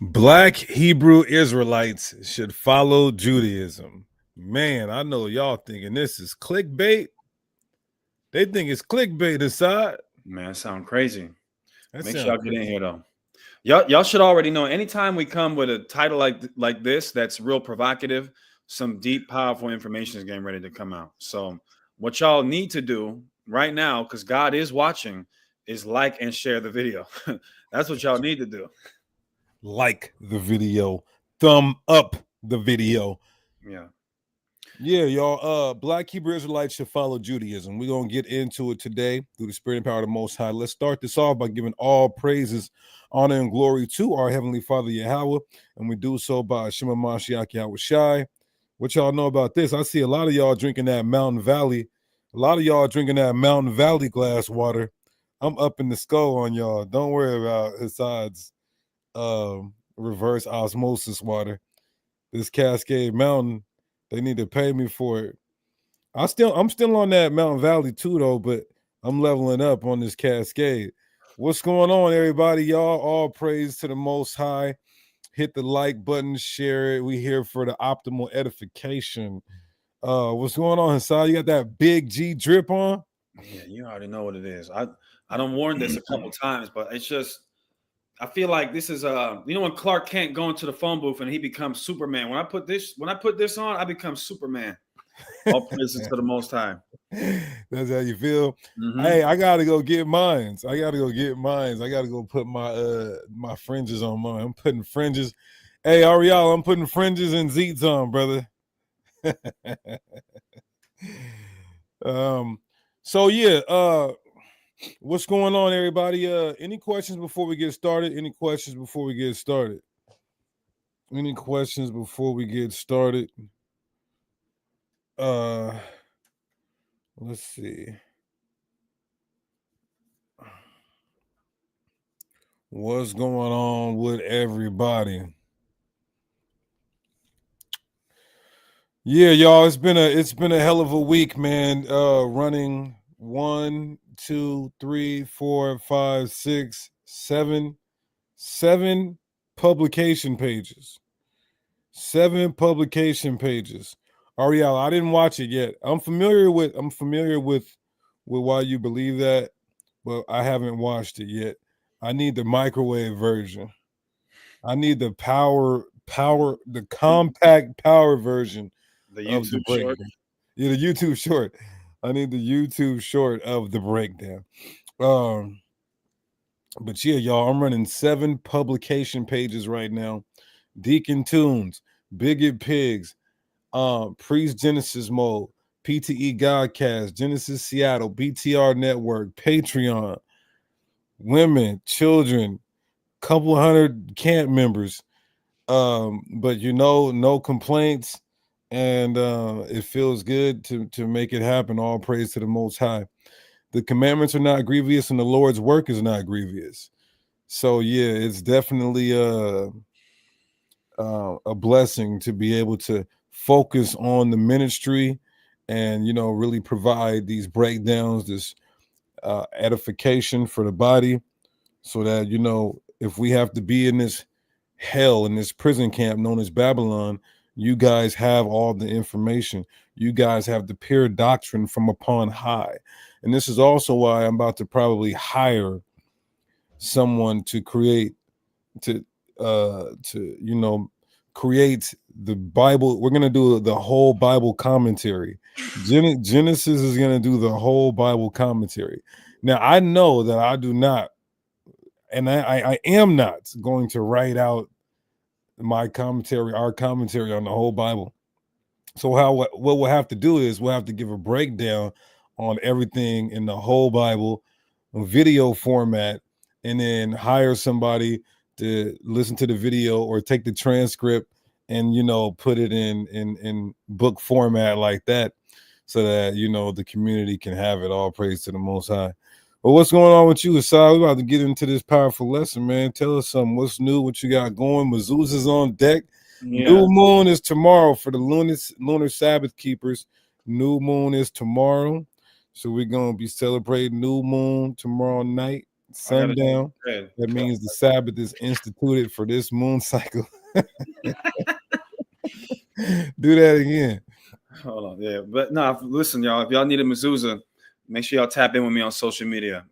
Black Hebrew Israelites should follow Judaism. Man, I know y'all thinking this is clickbait. They think it's clickbait aside. Man, that sounds crazy. That Make sure sounds y'all get in crazy. here though. Y'all should already know. Anytime we come with a title like this, that's real provocative. Some deep, powerful information is getting ready to come out. So, what y'all need to do right now, because God is watching, is like and share the video. That's what y'all need to do. Like the video, thumb up the video. Yeah. Yeah, y'all. Black Hebrew Israelites should follow Judaism. We're gonna get into it today through the Spirit and power of the Most High. Let's start this off by giving all praises, honor, and glory to our Heavenly Father Yahweh, and we do so by Shema Mashiach Yahweh Shai. What y'all know about this? I see a lot of y'all drinking that Mountain Valley. A lot of y'all drinking that Mountain Valley glass water. I'm up in the skull on y'all. Don't worry about Assad's reverse osmosis water. This Cascade Mountain, they need to pay me for it. I'm still on that Mountain Valley too, though, but I'm leveling up on this Cascade. What's going on, everybody? Y'all, all praise to the Most High. Hit the like button, share it. We here for the optimal edification. What's going on, Hassan? You got that big G drip on? Yeah, you already know what it is. I don't warn this a couple times, but it's just I feel like this is when Clark Kent go into the phone booth and he becomes Superman. When I put this on, I become Superman. All praises to the Most High. That's how you feel. Mm-hmm. Hey, I gotta go get mines. I gotta go put my my fringes on mine. I'm putting fringes. Hey, Ariel, I'm putting fringes and zeets on, brother. So yeah, what's going on, everybody? Any questions before we get started? Any questions before we get started? Any questions before we get started? Let's see. What's going on with everybody? Yeah, y'all, it's been a hell of a week, man. Running 1, 2, 3, 4, 5, 6, 7 publication pages. 7 publication pages. Ariel, I didn't watch it yet. I'm familiar with why you believe that, but I haven't watched it yet. I need the microwave version. I need the the compact power version The of the YouTube short. breakdown. Yeah, the YouTube short. I need the YouTube short of the breakdown. But yeah, y'all, I'm running 7 publication pages right now. Deacon Tunes, Bigot Pigs, Priest Genesis Mode, PTE Godcast, Genesis Seattle, BTR Network, Patreon, women, children, couple hundred camp members. But no complaints, and it feels good to make it happen. All praise to the Most High. The commandments are not grievous, and the Lord's work is not grievous. So yeah, it's definitely a blessing to be able to focus on the ministry and really provide these breakdowns, this edification for the body, so that if we have to be in this hell, in this prison camp known as Babylon, you guys have all the information. You guys have the pure doctrine from upon high. And this is also why I'm about to probably hire someone to create the Bible. We're going to do the whole Bible commentary. Genesis is going to do the whole Bible commentary. Now, I know that I do not, and I am not going to write out our commentary on the whole Bible. So what we'll have to do is we'll have to give a breakdown on everything in the whole Bible, video format, and then hire somebody to listen to the video or take the transcript and put it in book format like that, so that the community can have it. All praise to the Most High. Well, what's going on with you, Asad? We're about to get into this powerful lesson, man. Tell us something. What's new? What you got going? Mazuz on deck. Yeah. New moon is tomorrow for the lunar Sabbath keepers. New moon is tomorrow. So we're going to be celebrating new moon tomorrow night. sundown. That means the Sabbath is instituted for this moon cycle. Do that again. Hold on, yeah, but no, listen, y'all. If y'all need a mezuzah, make sure y'all tap in with me on social media.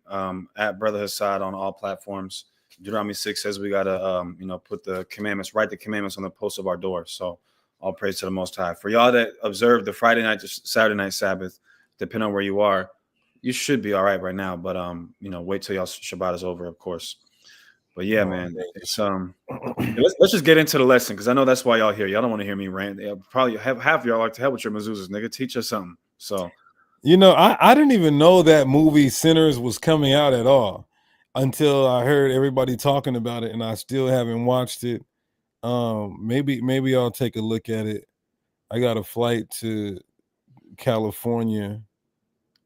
At Brother Hassad on all platforms. Deuteronomy 6 says we gotta, put the commandments, write the commandments on the posts of our doors. So all praise to the Most High. For y'all that observe the Friday night to Saturday night Sabbath, depending on where you are, you should be all right now. But wait till y'all Shabbat is over, of course. But yeah, man, it's let's just get into the lesson, because I know that's why y'all here. Y'all don't want to hear me rant. Probably half of y'all like to help with your mezuzahs, nigga. Teach us something. So, I didn't even know that movie Sinners was coming out at all until I heard everybody talking about it, and I still haven't watched it. Maybe I'll take a look at it. I got a flight to California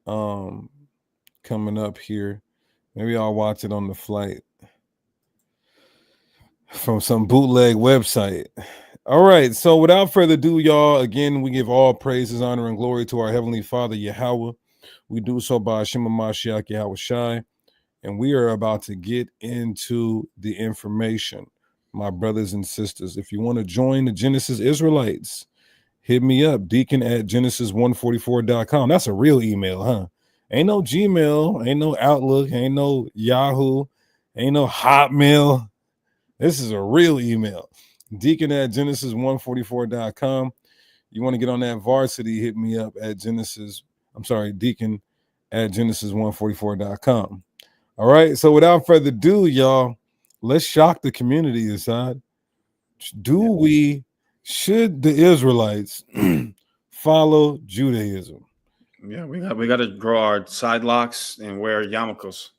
coming up here. Maybe I'll watch it on the flight from some bootleg website. All right, so without further ado, y'all, again, we give all praises, honor, and glory to our Heavenly Father, Yahweh. We do so by Hashem Mashiach Yahweh Shai, and we are about to get into the information, my brothers and sisters. If you want to join the Genesis Israelites, hit me up, Deacon at Genesis144.com. That's a real email, huh? Ain't no Gmail, ain't no Outlook, ain't no Yahoo, ain't no Hotmail. This is a real email. Deacon at Genesis144.com. You want to get on that varsity, hit me up at Deacon at Genesis144.com. All right, so without further ado, y'all, let's shock the community aside. Should the Israelites follow Judaism? Yeah, we got to grow our side locks and wear yarmulkes.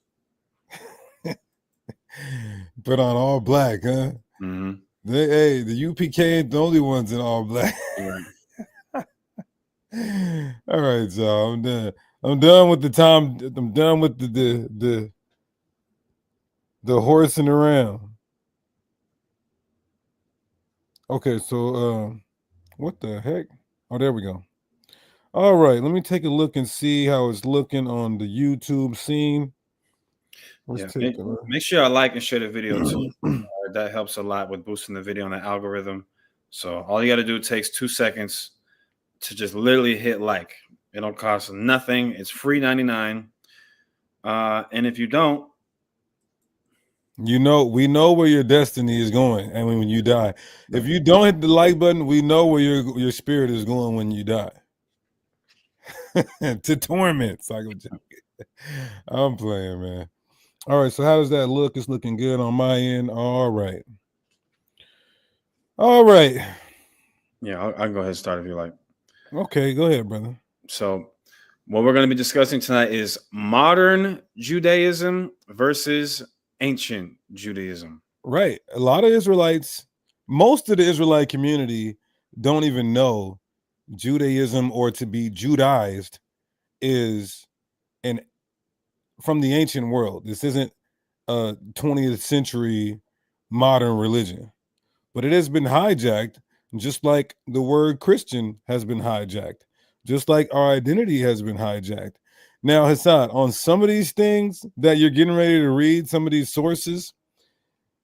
Put on all black, huh? Mm-hmm. The UPK ain't the only ones in all black. Right. All right, so I'm done. I'm done with the time. I'm done with the horsing around. Okay, so what the heck? Oh, there we go. All right, let me take a look and see how it's looking on the YouTube scene. Make sure I like and share the video too. That helps a lot with boosting the video on the algorithm. So all you got to do takes 2 seconds to just literally hit like. It don't cost nothing. It's free 99. And if you don't, we know where your destiny is going, and when you die. If you don't hit the like button, we know where your spirit is going when you die. To torment. I'm playing, man. All right, so how does that look? It's looking good on my end. All right. Yeah, I'll go ahead and start if you like. Okay, go ahead, brother. So what we're going to be discussing tonight is modern Judaism versus ancient Judaism. Right. A lot of Israelites, most of the Israelite community don't even know Judaism, or to be Judaized, is from the ancient world. This isn't a 20th century modern religion, but it has been hijacked, just like the word Christian has been hijacked, just like our identity has been hijacked. Now, Hassad, on some of these things that you're getting ready to read, some of these sources,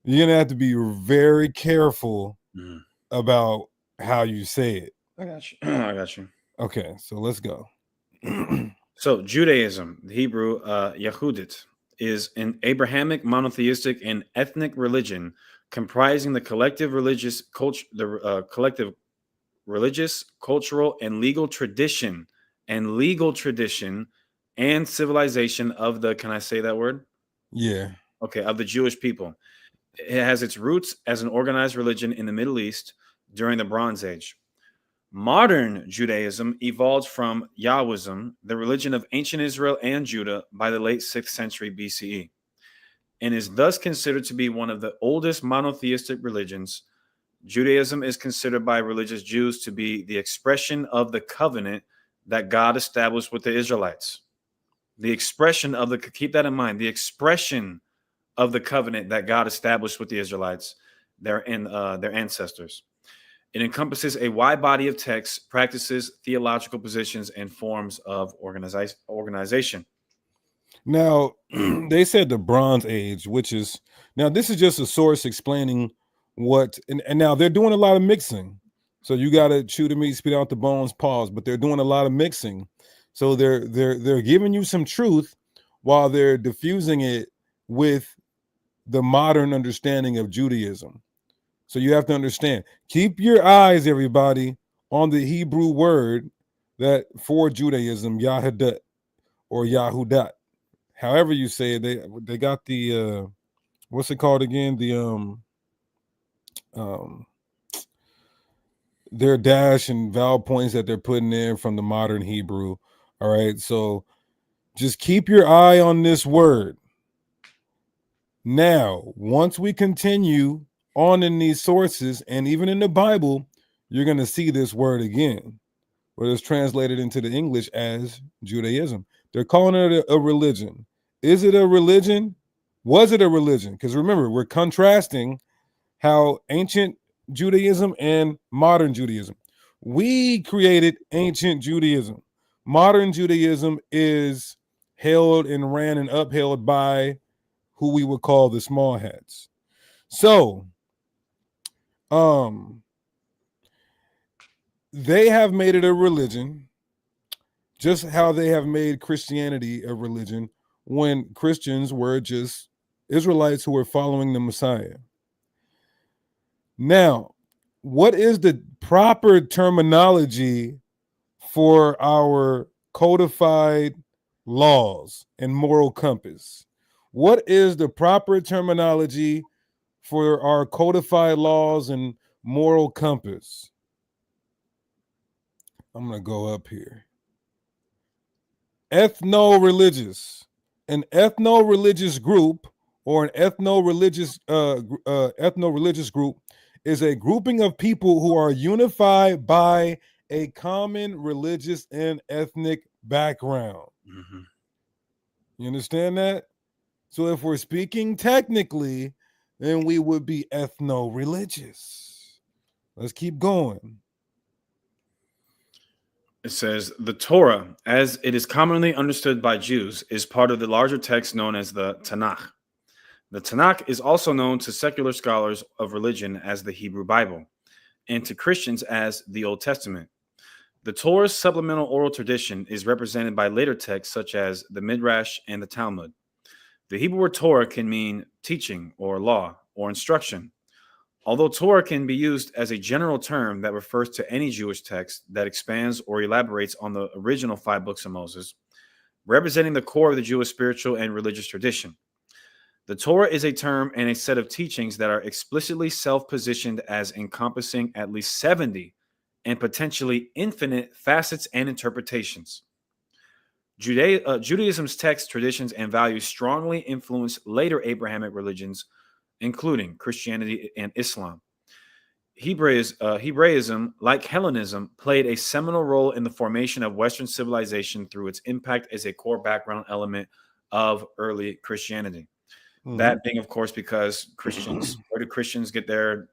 you're gonna have to be very careful about how you say it. I got you. Okay, so let's go. So Judaism, the Hebrew Yehudit, is an Abrahamic monotheistic and ethnic religion comprising the collective religious culture, collective religious, cultural, and legal tradition and civilization of the. Can I say that word? Yeah. Okay, of the Jewish people. It has its roots as an organized religion in the Middle East during the Bronze Age. Modern Judaism evolved from Yahwism, the religion of ancient Israel and Judah, by the late 6th century BCE, and is thus considered to be one of the oldest monotheistic religions. Judaism is considered by religious Jews to be the expression of the covenant that God established with the Israelites. The expression of keep that in mind, the expression of the covenant that God established with the Israelites, their ancestors. It encompasses a wide body of texts, practices, theological positions, and forms of organization. Now, they said the Bronze Age, which is now this is just a source explaining what, and now they're doing a lot of mixing. So you got to chew the meat, spit out the bones, pause. But they're doing a lot of mixing. So they're giving you some truth while they're diffusing it with the modern understanding of Judaism. So you have to understand. Keep your eyes, everybody, on the Hebrew word that for Judaism, Yahudat or Yahudat. However you say it, they got the what's it called again? The um their dash and vowel points that they're putting in from the modern Hebrew. All right. So just keep your eye on this word. Now, once we continue on in these sources and even in the Bible, you're going to see this word again, where it's translated into the English as Judaism. They're calling it a religion. Is it a religion? Was it a religion? Because remember, we're contrasting how ancient Judaism and modern Judaism. We created ancient Judaism. Modern Judaism is held and ran and upheld by who we would call the small hats. So, they have made it a religion, just how they have made Christianity a religion when Christians were just Israelites who were following the Messiah. Now, what is the proper terminology for our codified laws and moral compass? What is the proper terminology for our codified laws and moral compass? I'm going to go up here. Ethno-religious. An ethno-religious group or an ethno-religious group is a grouping of people who are unified by a common religious and ethnic background. Mm-hmm. You understand that? So if we're speaking technically, then we would be ethno-religious. Let's keep going. It says the Torah, as it is commonly understood by Jews, is part of the larger text known as the Tanakh. The Tanakh is also known to secular scholars of religion as the Hebrew Bible, and to Christians as the Old Testament. The Torah's supplemental oral tradition is represented by later texts such as the Midrash and the Talmud. The Hebrew word Torah can mean teaching or law or instruction. Although Torah can be used as a general term that refers to any Jewish text that expands or elaborates on the original 5 books of Moses, representing the core of the Jewish spiritual and religious tradition. The Torah is a term and a set of teachings that are explicitly self-positioned as encompassing at least 70 and potentially infinite facets and interpretations. Judaism's texts, traditions, and values strongly influenced later Abrahamic religions, including Christianity and Islam. Hebraism, like Hellenism, played a seminal role in the formation of Western civilization through its impact as a core background element of early Christianity. Mm-hmm. That being, of course, because Christians, where do Christians get their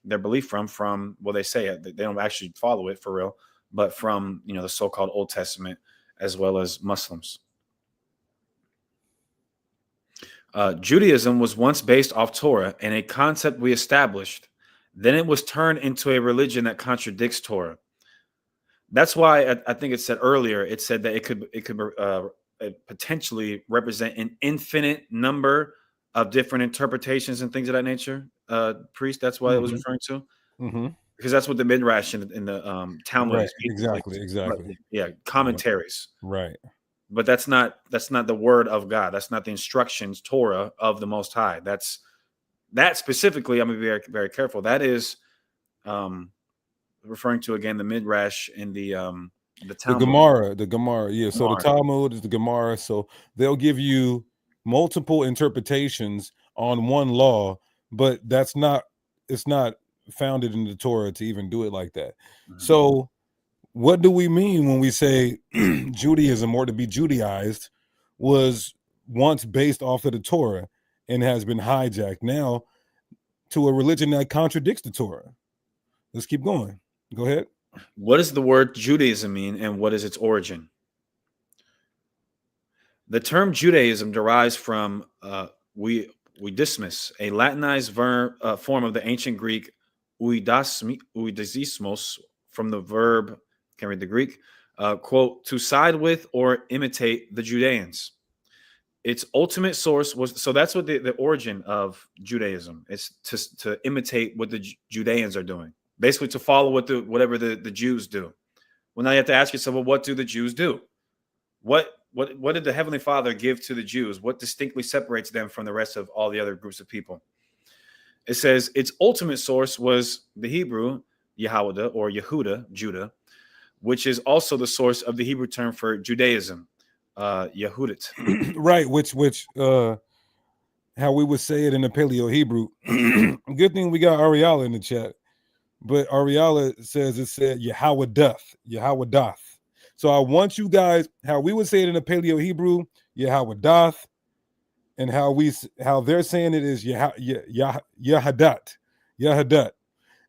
belief from? Well, they say it, they don't actually follow it for real, but from the so-called Old Testament, as well as Muslims. Judaism was once based off Torah and a concept we established. Then it was turned into a religion that contradicts Torah. That's why I think it said earlier, it said that it could potentially represent an infinite number of different interpretations and things of that nature. Priest, that's why it was referring to. Mm-hmm. Because that's what the Midrash in the Talmud is. Exactly. Yeah, commentaries. Right. But that's not the word of God. That's not the instructions, Torah of the Most High. That specifically, I'm going to be very, very careful. That is referring to, again, the Midrash in the Talmud. The Gemara. Yeah. So the Talmud is the Gemara. So they'll give you multiple interpretations on one law, but it's not founded in the Torah to even do it like that. Mm-hmm. So what do we mean when we say Judaism, or to be Judaized, was once based off of the Torah and has been hijacked now to a religion that contradicts the Torah? Let's keep going. Go ahead. What does the word Judaism mean, and what is its origin? The term Judaism derives from we dismiss, a Latinized form of the ancient Greek oidasmos, from the verb, can read the Greek, quote, to side with or imitate the Judeans. Its ultimate source was, so that's what the origin of Judaism is, to imitate what the Judeans are doing, basically to follow whatever the Jews do. Well, now you have to ask yourself, well, what do the Jews do? What did the Heavenly Father give to the Jews? What distinctly separates them from the rest of all the other groups of people? It says its ultimate source was the Hebrew Yehuda or Yehuda, Judah, which is also the source of the Hebrew term for Judaism, Yehudit. Right, which how we would say it in the Paleo Hebrew. Good thing we got Ariala in the chat, but Ariala says it said Yahweh doth. So I want you guys, how we would say it in the Paleo Hebrew, Yahweh doth, and how they're saying it is Yahadat.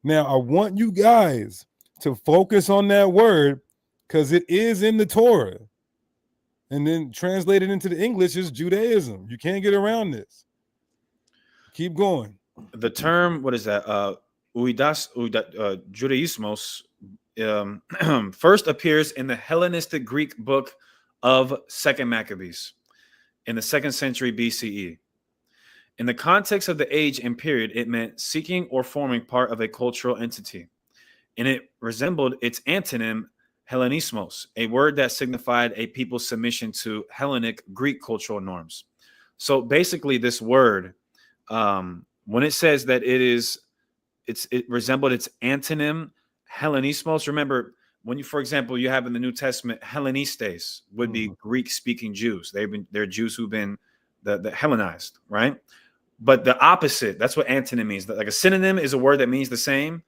Now I want you guys to focus on that word because it is in the Torah, and then translated into the English is Judaism. You can't get around this. Keep going. The term, what is that? Judaismos first appears in the Hellenistic Greek book of 2nd Maccabees in the 2nd century BCE. In the context of the age and period, it meant seeking or forming part of a cultural entity, and it resembled its antonym Hellenismos, a word that signified a people's submission to Hellenic Greek cultural norms. So basically, this word, when it says that it resembled its antonym Hellenismos, remember when you, for example, you have in the New Testament, Hellenistes would be Greek-speaking Jews. They're Jews who've been the Hellenized, right? But the opposite, that's what antonym means. Like a synonym is a word that means the same.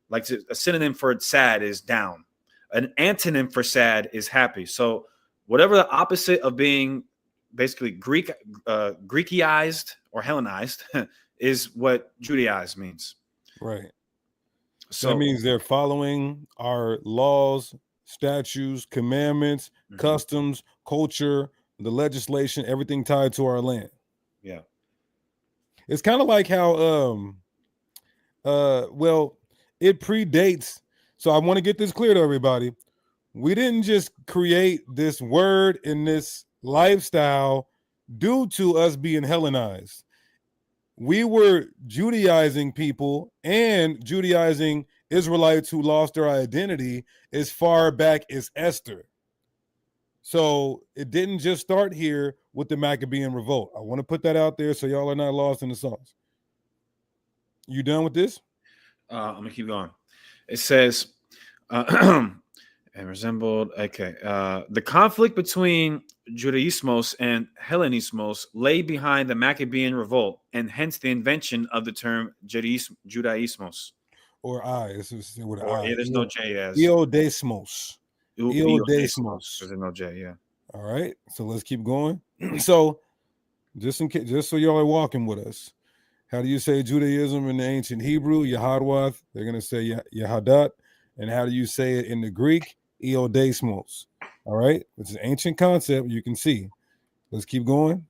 Like a synonym for sad is down. An antonym for sad is happy. So whatever the opposite of being basically Greekized or Hellenized is what Judaized means. Right. So that means they're following our laws, statutes, commandments, customs, culture, the legislation, everything tied to our land. Yeah. It's kind of like how well, it predates. So I want to get this clear to everybody. We didn't just create this word in this lifestyle due to us being Hellenized. We were Judaizing people and Judaizing Israelites who lost their identity as far back as Esther. So it didn't just start here with the Maccabean revolt. I want to put that out there so y'all are not lost in the sauce. You done with this? I'm gonna keep going. It says and resembled, okay. The conflict between Judaismos and Hellenismos lay behind the Maccabean revolt, and hence the invention of the term Judaismos. Or I. This is with an I. I. There's no J as. Eodesmos. Eodesmos. There's no J, yeah. All right. So let's keep going. So just so y'all are walking with us. How do you say Judaism in the ancient Hebrew? Yahadwath. They're going to say Yahadat. And how do you say it in the Greek? Eodesmos. All right. It's an ancient concept. You can see. Let's keep going.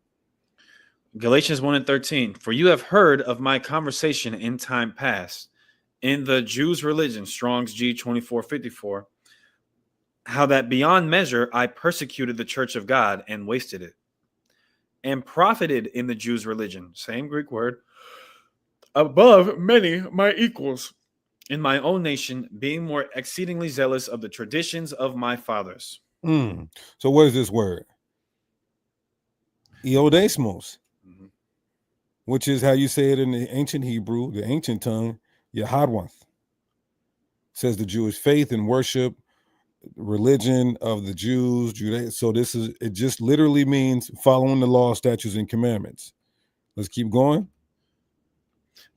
Galatians 1:13. For you have heard of my conversation in time past in the Jews' religion, Strong's G 2454, how that beyond measure I persecuted the church of God and wasted it, and profited in the Jews' religion, same Greek word, above many my equals in my own nation, being more exceedingly zealous of the traditions of my fathers. So what is this word? Eodesmos, which is how you say it in the ancient Hebrew, the ancient tongue, Yahadwath. Says the Jewish faith and worship, religion of the Jews, Judaism. So it just literally means following the law, statutes, and commandments. Let's keep going.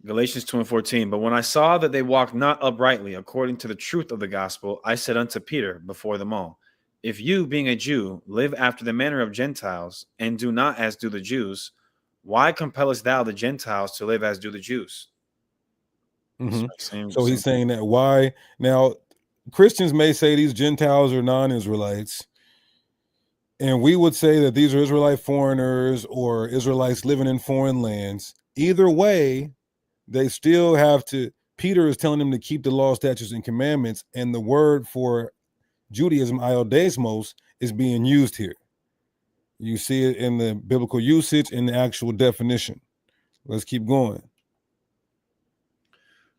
Galatians 2:14. But when I saw that they walked not uprightly according to the truth of the gospel, I said unto Peter before them all, if you, being a Jew, live after the manner of Gentiles, and do not as do the Jews, why compellest thou the Gentiles to live as do the Jews? So he's saying that why now Christians may say these Gentiles are non-Israelites, And we would say that these are Israelite foreigners or Israelites living in foreign lands. Either way, they still have to. Peter is telling them to keep the law, statutes, and commandments, and the word for Judaism, iodesmos, is being used here. You see it in the biblical usage and the actual definition. Let's keep going.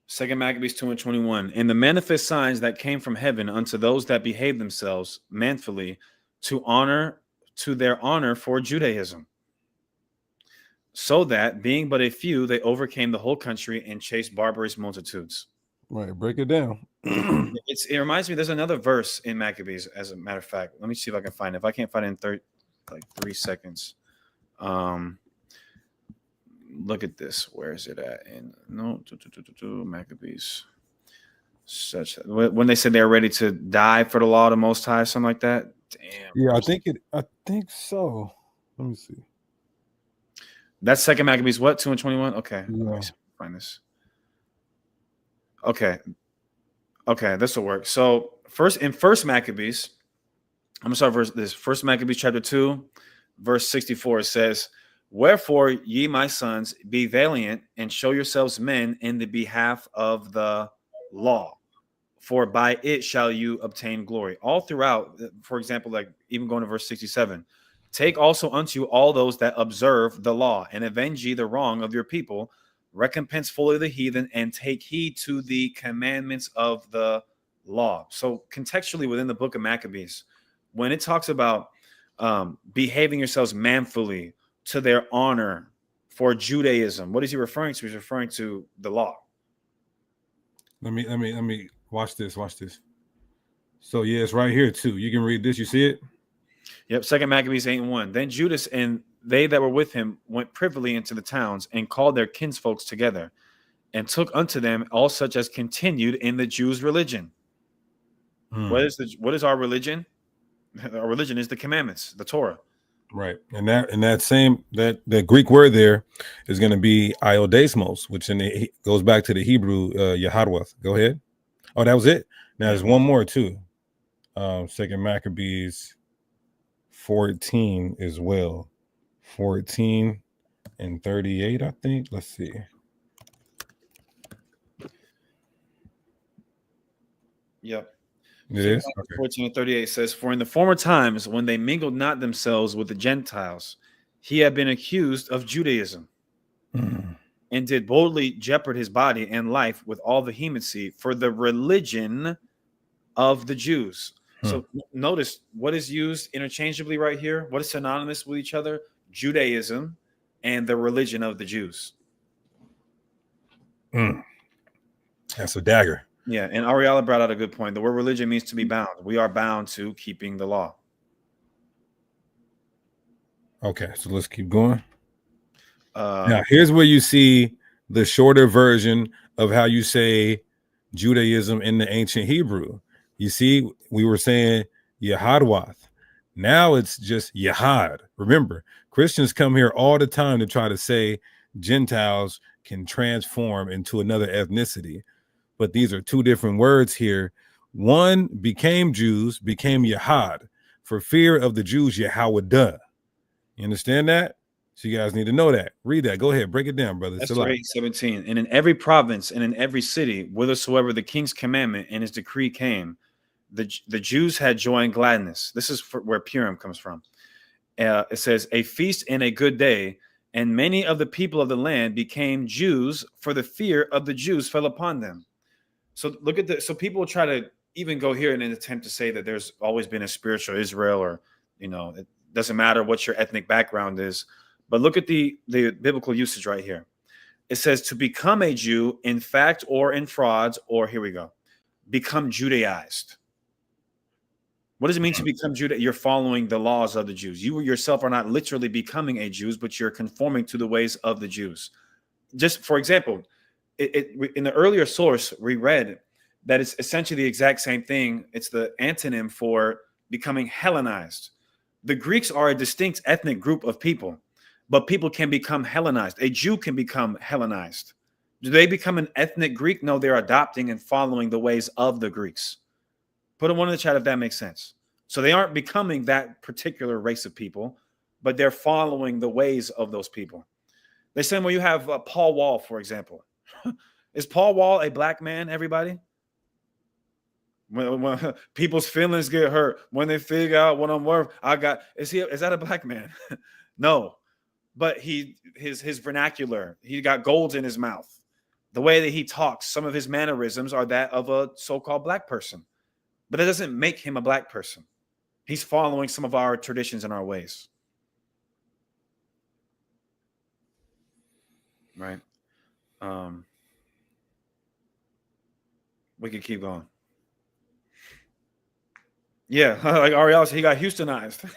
2 Maccabees 2:21. And the manifest signs that came from heaven unto those that behave themselves manfully to their honor for Judaism, so that being but a few, they overcame the whole country and chased barbarous multitudes. Right, break it down. It reminds me, there's another verse in Maccabees, as a matter of fact. Let me see if I can find it. If I can't find it in 3 seconds. Look at this. Where is it at? In Maccabees. When they said they're ready to die for the law of the Most High, something like that. Damn. Yeah, I think so. Let me see. That's 2 Maccabees what? 2:21? Okay. Yeah. Let me find this. Okay, this will work. So first Maccabees, I'm gonna start this. First Maccabees chapter 2, verse 64, it says, "Wherefore, ye my sons, be valiant and show yourselves men in the behalf of the law, for by it shall you obtain glory." All throughout, for example, like even going to verse 67, "Take also unto you all those that observe the law, and avenge ye the wrong of your people. Recompense fully the heathen, and take heed to the commandments of the law." So contextually within the book of Maccabees, when it talks about behaving yourselves manfully to their honor for Judaism, what is he referring to? He's referring to the law. Let me watch this. So yeah, it's right here too. You can read this. You see it? Yep. 2 Maccabees 8:1. Then Judas and they that were with him went privily into the towns and called their kinsfolks together and took unto them all such as continued in the Jews' religion. What is our religion? Our religion is the commandments, the Torah. Right. And that Greek word there is going to be iodesmos, which goes back to the Hebrew Yahadwath. Go ahead. Oh, that was it. Now there's one more too. 2 Maccabees 14 as well. 14 and 38, I think. Let's see. Yep. It is? Okay. 14 and 38 says, "For in the former times, when they mingled not themselves with the Gentiles, he had been accused of Judaism, and did boldly jeopard his body and life with all vehemency for the religion of the Jews." So notice what is used interchangeably right here. What is synonymous with each other? Judaism and the religion of the Jews. That's a dagger. Yeah, and Ariella brought out a good point. The word religion means to be bound. We are bound to keeping the law. Okay, so let's keep going. Now, here's where you see the shorter version of how you say Judaism in the ancient Hebrew. You see, we were saying Yahadwath. Now it's just Yahad. Remember, Christians come here all the time to try to say Gentiles can transform into another ethnicity. But these are two different words here. One became Jews, became Yahad. For fear of the Jews, Yahawah. You understand that? So you guys need to know that. Read that. Go ahead. Break it down, brother. Esther 8:17. "And in every province and in every city, whithersoever the king's commandment and his decree came, the Jews had joy and gladness." This is where Purim comes from. It says, "A feast and a good day, and many of the people of the land became Jews, for the fear of the Jews fell upon them." So look at so people will try to even go here in an attempt to say that there's always been a spiritual Israel, or, it doesn't matter what your ethnic background is. But look at the biblical usage right here. It says to become a Jew in fact or in frauds, or here we go, become Judaized. What does it mean to become Judah? You're following the laws of the Jews. You yourself are not literally becoming a Jew, but you're conforming to the ways of the Jews. Just for example, in the earlier source, we read that it's essentially the exact same thing. It's the antonym for becoming Hellenized. The Greeks are a distinct ethnic group of people, but people can become Hellenized. A Jew can become Hellenized. Do they become an ethnic Greek? No, they're adopting and following the ways of the Greeks. Put a one in the chat if that makes sense. So they aren't becoming that particular race of people, but they're following the ways of those people. They say when you have Paul Wall, for example. Is Paul Wall a black man, everybody? When people's feelings get hurt, when they figure out what I'm worth, is that a black man? No. But his vernacular, he got gold in his mouth. The way that he talks, some of his mannerisms are that of a so-called black person. But that doesn't make him a black person. He's following some of our traditions and our ways. Right? We could keep going. Yeah, like Ariel said, he got Houstonized.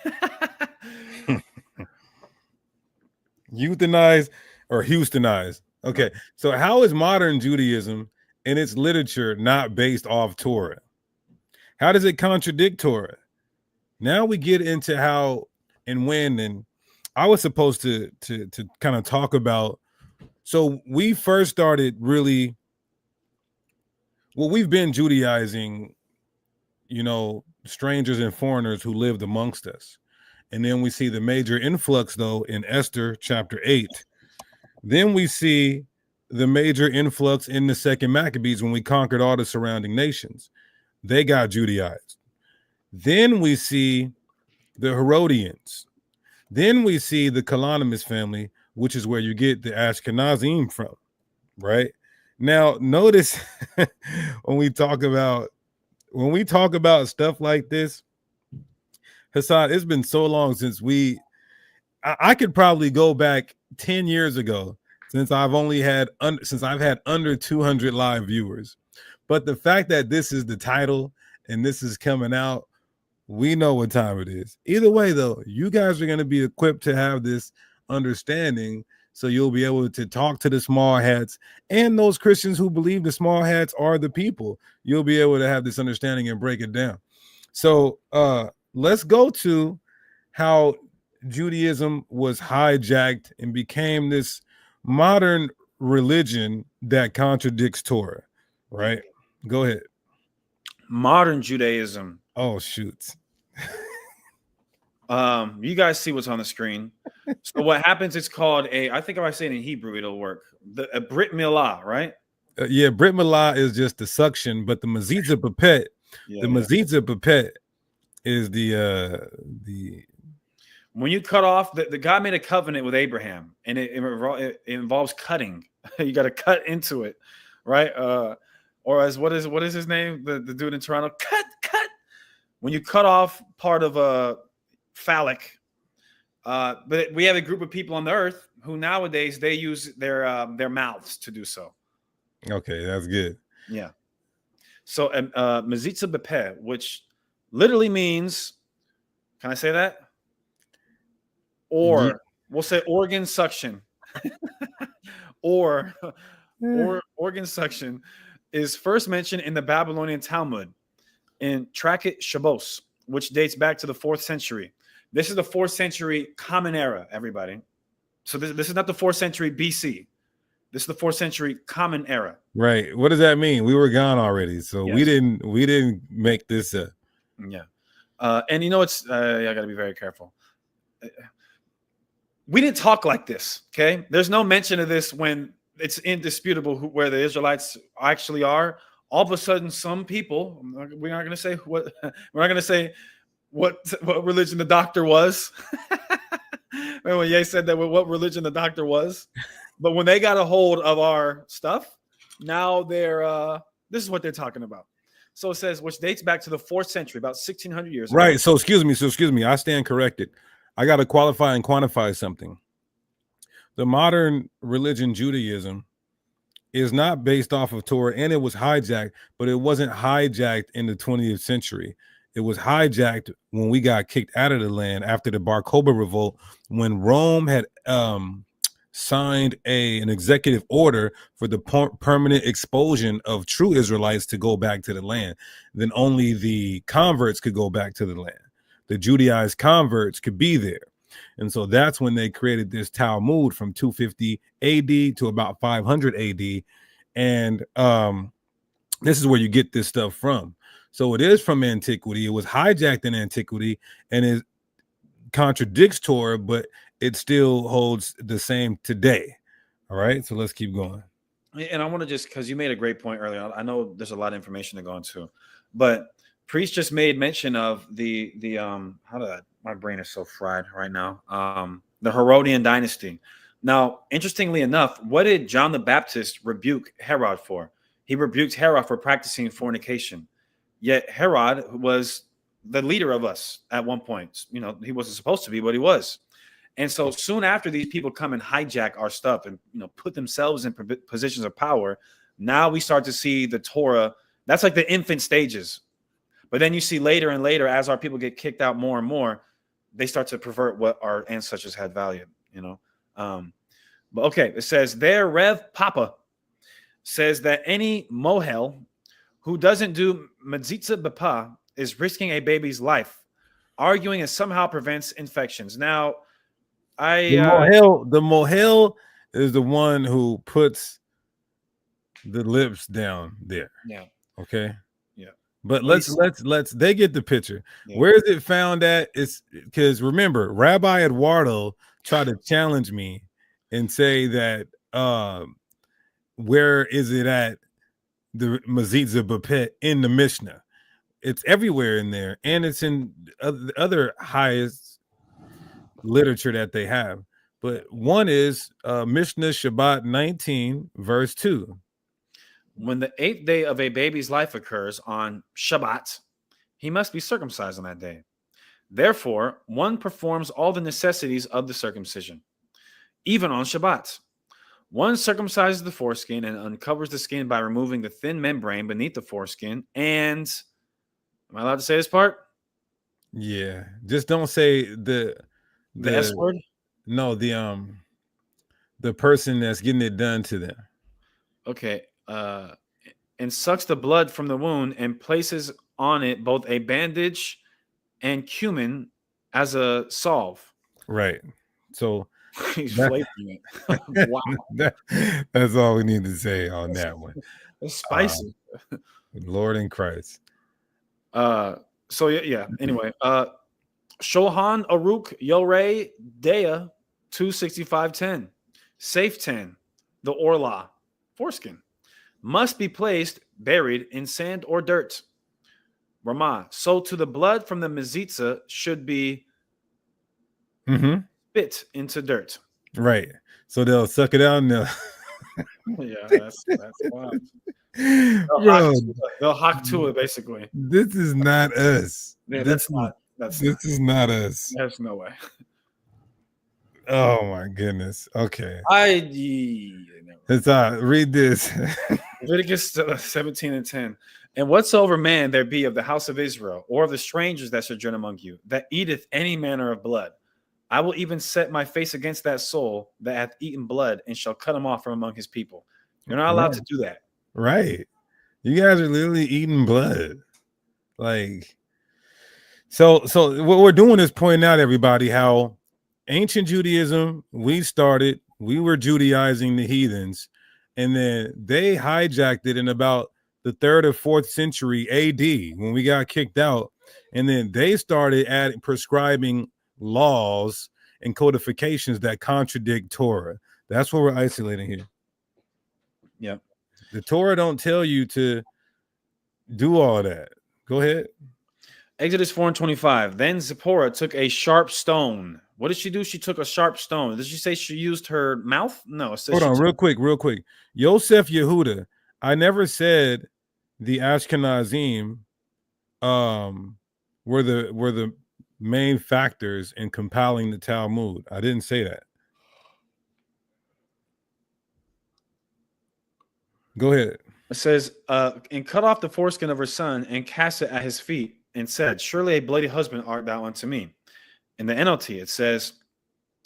Euthanized or Houstonized. Okay, so how is modern Judaism in its literature not based off Torah? How does it contradict Torah? Now we get into how and when, and I was supposed to kind of talk about. So we first started really. Well, we've been Judaizing, strangers and foreigners who lived amongst us. And then we see the major influx, though, in Esther chapter 8. Then we see the major influx in the second Maccabees when we conquered all the surrounding nations. They got Judaized. Then we see the Herodians. Then we see the Kalanimus family, which is where you get the Ashkenazim from, right? Now, notice when we talk about stuff like this, Hassan, it's been so long since I could probably go back 10 years ago since I've had under 200 live viewers. But the fact that this is the title and this is coming out, we know what time it is. Either way, though, you guys are going to be equipped to have this understanding, so you'll be able to talk to the small hats and those Christians who believe the small hats are the people. You'll be able to have this understanding and break it down. So let's go to how Judaism was hijacked and became this modern religion that contradicts Torah, right? Go ahead. Modern Judaism. Oh, shoot. You guys see what's on the screen. So what happens, it's called I think if I say it in Hebrew, it'll work. A Brit Milah, right? Yeah, Brit Milah is just the suction, but the Mezitza Pepet, Mezitza Pepet is the when you cut off, the God made a covenant with Abraham, and it involves cutting. You got to cut into it, right? Or as what is his name? The dude in Toronto, cut. When you cut off part of a phallic, but we have a group of people on the earth who nowadays they use their mouths to do so. Okay, that's good. Yeah. So Mezitza Bepeh, which literally means, can I say that? Or we'll say organ suction. or organ suction is first mentioned in the Babylonian Talmud in Tractate Shabbos, which dates back to the 4th century. This is the 4th century Common Era, everybody. So this is not the 4th century BC. This is the 4th century Common Era. Right. What does that mean? We were gone already, so yes. we didn't make this up. Yeah. And it's I got to be very careful. We didn't talk like this. Okay. There's no mention of this when it's indisputable where the Israelites actually are. All of a sudden, some people, we're not going to say what, we're not going to say what religion the doctor was. Remember when Ye said that what religion the doctor was? But when they got a hold of our stuff, now this is what they're talking about. So it says, which dates back to the 4th century, about 1600 years ago. Right. So excuse me. I stand corrected. I got to qualify and quantify something. The modern religion, Judaism, is not based off of Torah, and it was hijacked, but it wasn't hijacked in the 20th century. It was hijacked when we got kicked out of the land after the Bar Kokhba revolt, when Rome had signed an executive order for the permanent expulsion of true Israelites to go back to the land. Then only the converts could go back to the land. The Judaized converts could be there. And so that's when they created this Talmud from 250 AD to about 500 AD. And this is where you get this stuff from. So it is from antiquity. It was hijacked in antiquity, and it contradicts Torah, but it still holds the same today. All right, so let's keep going. And I want to just, because you made a great point earlier. I know there's a lot of information to go into, but Priest just made mention of the my brain is so fried right now. The Herodian dynasty. Now, interestingly enough, what did John the Baptist rebuke Herod for? He rebuked Herod for practicing fornication. Yet Herod was the leader of us at one point. You know, he wasn't supposed to be, but he was. And so soon after these people come and hijack our stuff and, you know, put themselves in positions of power, now we start to see the Torah. That's like the infant stages. But then you see later and later, as our people get kicked out more and more, they start to pervert what our ancestors had valued, you know. But okay, it says there, Rev Papa says that any mohel who doesn't do mezitza b'pa is risking a baby's life, arguing it somehow prevents infections. Now, The mohel is the one who puts the lips down there. Yeah. Okay. Yeah. But let's they get the picture. Yeah. Where is it found at? It's because remember, Rabbi Eduardo tried to challenge me and say that where is it at the Mazitza Bapet in the Mishnah? It's everywhere in there, and it's in other highest literature that they have. But one is Mishnah Shabbat 19, verse 2. When the 8th day of a baby's life occurs on Shabbat, he must be circumcised on that day. Therefore, one performs all the necessities of the circumcision, even on Shabbat. One circumcises the foreskin and uncovers the skin by removing the thin membrane beneath the foreskin. And am I allowed to say this part? Yeah, just don't say the S word. No, the person that's getting it done to them. Okay. And sucks the blood from the wound and places on it both a bandage and cumin as a salve. Right. So he's flavoring it. Wow. That's all we need to say on that one. It's spicy. Lord in Christ. So yeah. Anyway, Shohan Aruk Yorei Dea 26510. Safe 10. The Orla foreskin must be placed buried in sand or dirt. Ramah. So to the blood from the mezitza should be spit into dirt. Right. So they'll suck it out and they'll yeah, that's wild. They'll hock to it, basically. This is not us. Yeah, this is not us. There's no way. Oh my goodness. Okay. It's read this. Leviticus 17:10. And whatsoever man there be of the house of Israel, or of the strangers that sojourn among you, that eateth any manner of blood, I will even set my face against that soul that hath eaten blood, and shall cut him off from among his people. You're not allowed to do that. Right. You guys are literally eating blood. Like, so what we're doing is pointing out, everybody, how ancient Judaism, we were Judaizing the heathens, and then they hijacked it in about the 3rd or 4th century AD when we got kicked out. And then they started prescribing laws and codifications that contradict Torah. That's what we're isolating here. Yeah. The Torah don't tell you to do all that. Go ahead. Exodus 4:25. Then Zipporah took a sharp stone. What did she do? She took a sharp stone. Did she say she used her mouth? No. It says Hold on, real quick. Yosef Yehuda. I never said the Ashkenazim were the main factors in compiling the Talmud. I didn't say that. Go ahead. It says, and cut off the foreskin of her son and cast it at his feet, and said, surely a bloody husband art thou unto me. In the NLT, it says,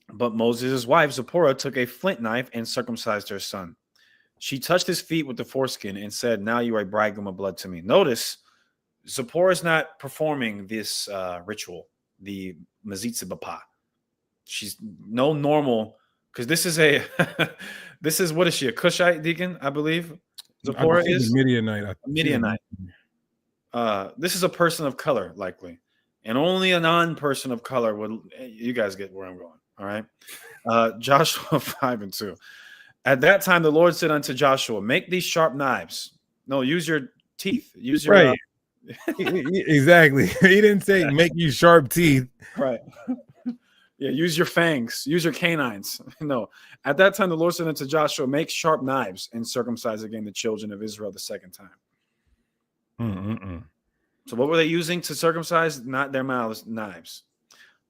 but Moses' wife Zipporah took a flint knife and circumcised her son. She touched his feet with the foreskin and said, now you are a bridegroom of blood to me. Notice, Zipporah is not performing this ritual, the mezitza b'pa. She's no normal, because this is what is she, a Cushite, Deacon, I believe? Zipporah is Midianite. Midianite. This is a person of color, likely, and only a non-person of color would. You guys get where I'm going. All right. Joshua 5:2. At that time, the Lord said unto Joshua, "Make these sharp knives." No, use your teeth. Use your right. Exactly. He didn't say make you sharp teeth. Right. Yeah, use your fangs, use your canines. No. At that time, the Lord said unto Joshua, "Make sharp knives and circumcise again the children of Israel the second time." So what were they using to circumcise? Not their mouths, knives.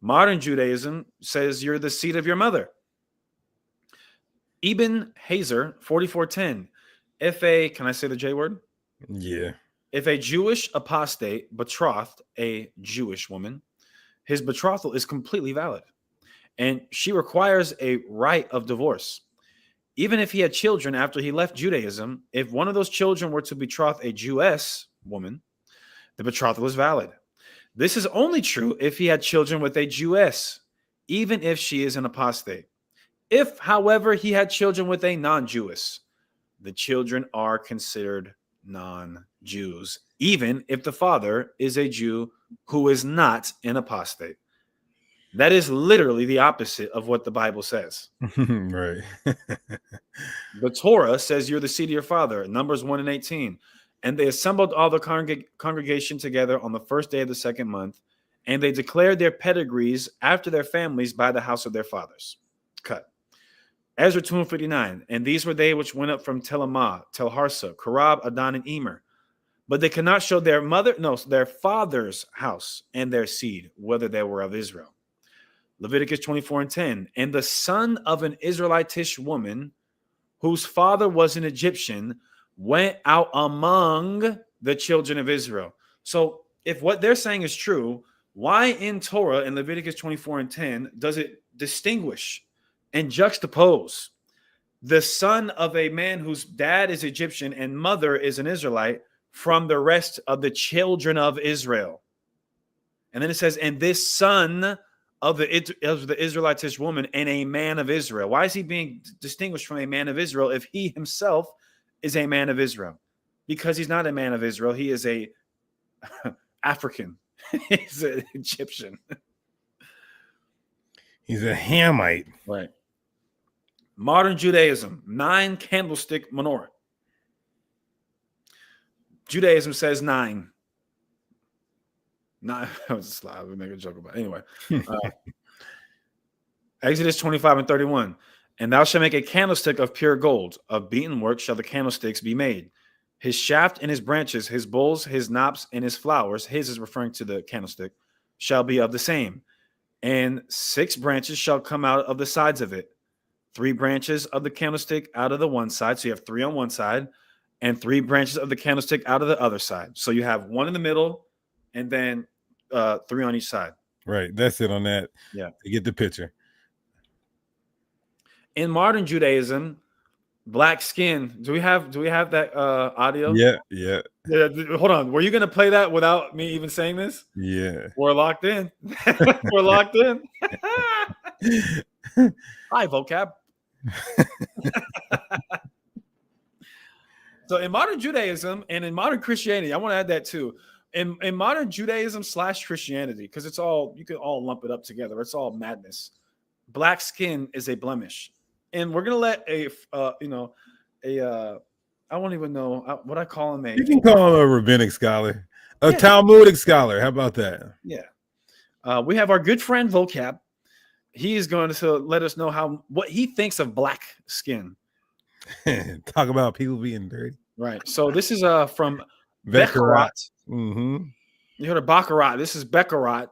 Modern Judaism says you're the seed of your mother. Ibn Hazer, 4410. Can I say the J word? Yeah. If a Jewish apostate betrothed a Jewish woman, his betrothal is completely valid, and she requires a right of divorce. Even if he had children after he left Judaism, if one of those children were to betroth a Jewess woman, the betrothal is valid. This is only true if he had children with a Jewess, even if she is an apostate. If, however, he had children with a non-Jewess, the children are considered non-Jews, even if the father is a Jew who is not an apostate. That is literally the opposite of what the Bible says. Right. The Torah says you're the seed of your father, Numbers 1:18. And they assembled all the congregation together on the first day of the second month, and they declared their pedigrees after their families by the house of their fathers. Cut. Ezra 2:59. And these were they which went up from Telamah, Telharsa, Karab, Adon, and Emer. But they could not show their father's house and their seed, whether they were of Israel. Leviticus 24:10. And the son of an Israelitish woman, whose father was an Egyptian, went out among the children of Israel. So if what they're saying is true, why in Torah in Leviticus 24:10 does it distinguish and juxtapose the son of a man whose dad is Egyptian and mother is an Israelite from the rest of the children of Israel? And then it says, and this son of the Israelitish woman and a man of Israel. Why is he being distinguished from a man of Israel if he himself is a man of Israel? Because he's not a man of Israel. He is a African. He's an Egyptian. He's a Hamite. Right. Modern Judaism, 9 candlestick menorah. Judaism says 9. I was just I would make a joke about it. Anyway. Exodus 25:31. And thou shalt make a candlestick of pure gold. Of beaten work shall the candlesticks be made. His shaft and his branches, his bowls, his knops, and his flowers, his is referring to the candlestick, shall be of the same. And 6 branches shall come out of the sides of it. 3 branches of the candlestick out of the one side. So you have 3 on one side, and 3 branches of the candlestick out of the other side. So you have 1 in the middle, and then 3 on each side. Right. That's it on that. Yeah. To get the picture. In modern Judaism, black skin. Do we have that audio? Yeah. Hold on. Were you gonna play that without me even saying this? Yeah. We're locked in. We're locked in. Hi, vocab. So in modern Judaism and in modern Christianity, I want to add that too. In modern Judaism / Christianity, because it's all, you can all lump it up together. It's all madness. Black skin is a blemish. And we're going to let I won't even know what I call him. You can call him a rabbinic scholar, a Talmudic scholar. How about that? Yeah. We have our good friend Vocab. He is going to let us know what he thinks of black skin. Talk about people being dirty. Right. So this is from Baccarat. You heard of Baccarat. This is Baccarat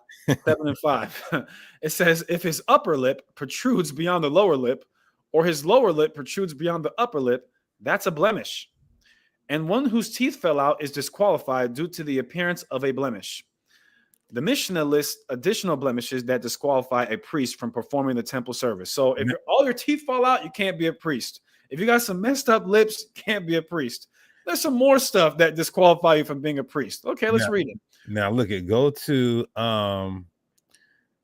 7 and 5. It says, if his upper lip protrudes beyond the lower lip, or his lower lip protrudes beyond the upper lip, that's a blemish. And one whose teeth fell out is disqualified due to the appearance of a blemish. The Mishnah lists additional blemishes that disqualify a priest from performing the temple service. So if all your teeth fall out, you can't be a priest. If you got some messed up lips, you can't be a priest. There's some more stuff that disqualify you from being a priest. Okay, let's read it. Now look at go to down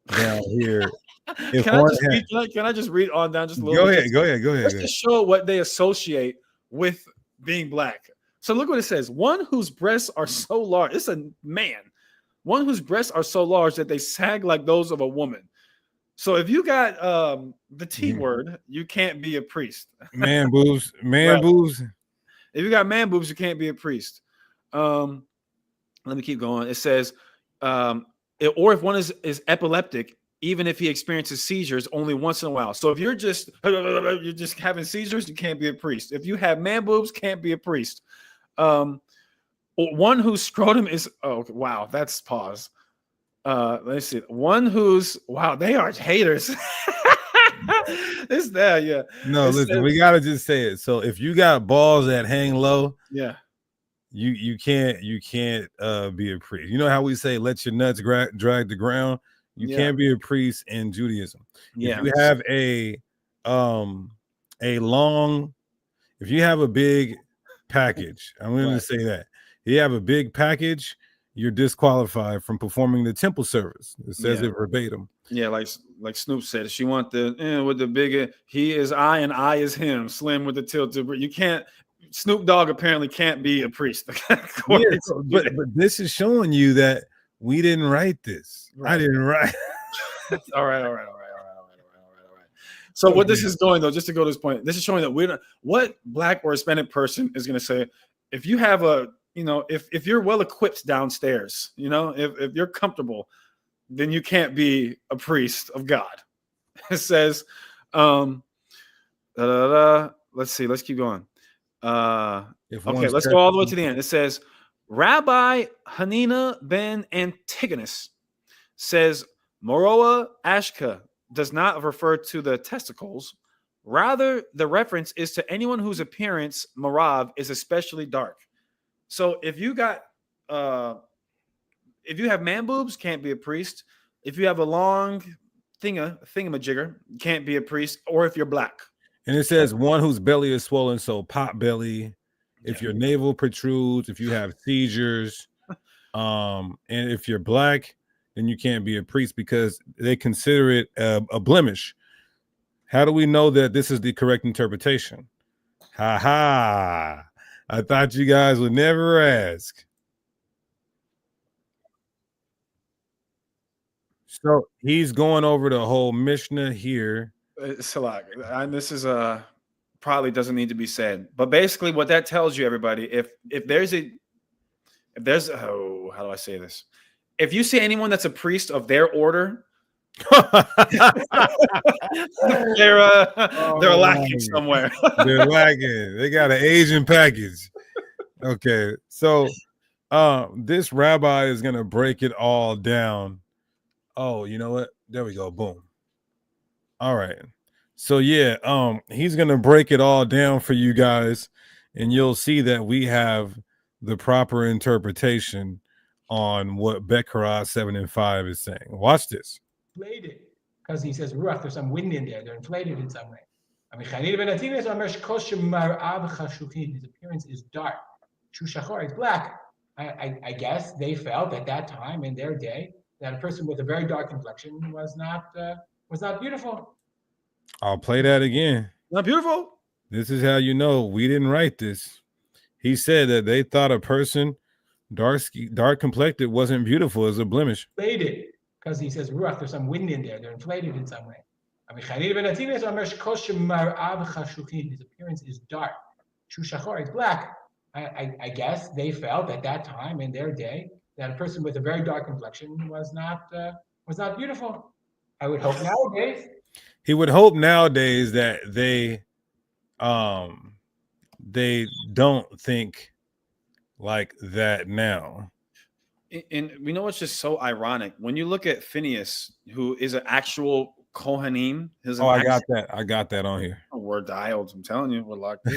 here. Can I just read on down just a little bit? Go ahead. Let's just show what they associate with being black. So look what it says. One whose breasts are so large. It's a man. One whose breasts are so large that they sag like those of a woman. So if you got the T word, you can't be a priest. Man boobs. Man Right. boobs. If you got man boobs, you can't be a priest. Let me keep going. It says, or if one is epileptic, even if he experiences seizures only once in a while. So if you're just having seizures, you can't be a priest. If you have man boobs, can't be a priest. One whose scrotum is wow, that's pause. Let's see. One whose they are haters. It's there, yeah. No, listen, we gotta just say it. So if you got balls that hang low, yeah, you can't be a priest. You know how we say let your nuts drag the ground? You can't be a priest in Judaism. Yeah. If you have if you have a big package, I'm going to say that. If you have a big package, you're disqualified from performing the temple service. It says it verbatim. Yeah, like Snoop said, she want the with the bigger, he is I and I is him, slim with the tilted. You can't. Snoop Dogg apparently can't be a priest. But this is showing you that we didn't write this. Right. I didn't write. All right. So what this is going though, just to go to this point, this is showing that what Black or Hispanic person is going to say if you have if you're well equipped downstairs, if you're comfortable, then you can't be a priest of God. It says, let's see, let's keep going. Okay, let's go all the way to the end. It says, Rabbi Hanina ben Antigonus says, Moroa Ashka does not refer to the testicles. Rather, the reference is to anyone whose appearance, Marav, is especially dark. So if you got, if you have man boobs, can't be a priest. If you have a long thingamajigger, can't be a priest. Or if you're Black. And it says one whose belly is swollen, so pot belly. If your navel protrudes, if you have seizures, and if you're Black, then you can't be a priest because they consider it a blemish. How do we know that this is the correct interpretation? Ha ha! I thought you guys would never ask. So he's going over the whole Mishnah here. Salak, and this is probably doesn't need to be said, but basically what that tells you, everybody, if there's how do I say this? If you see anyone that's a priest of their order, they're lacking somewhere. They're lacking. They got an Asian package. Okay, so this rabbi is gonna break it all down. Oh, you know what? There we go. Boom. All right. So yeah, he's gonna break it all down for you guys, and you'll see that we have the proper interpretation on what Bechorah 7 and 5 is saying. Watch this. Inflated, because he says ruach, there's some wind in there. They're inflated in some way. His appearance is dark. Shushachor is Black. I guess they felt at that time in their day that a person with a very dark complexion was not beautiful. I'll play that again. Not beautiful. This is how you know we didn't write this. He said that they thought a person dark complected wasn't beautiful as a blemish. Inflated, because he says ruach, there's some wind in there. They're inflated in some way. His appearance is dark. Shushachor is Black. I guess they felt at that time in their day that a person with a very dark complexion was not beautiful. I would hope nowadays. He would hope nowadays that they don't think like that now. And we know it's just so ironic when you look at Phineas, who is an actual Kohanim. I got that on here. We're dialed. I'm telling you, we're locked in.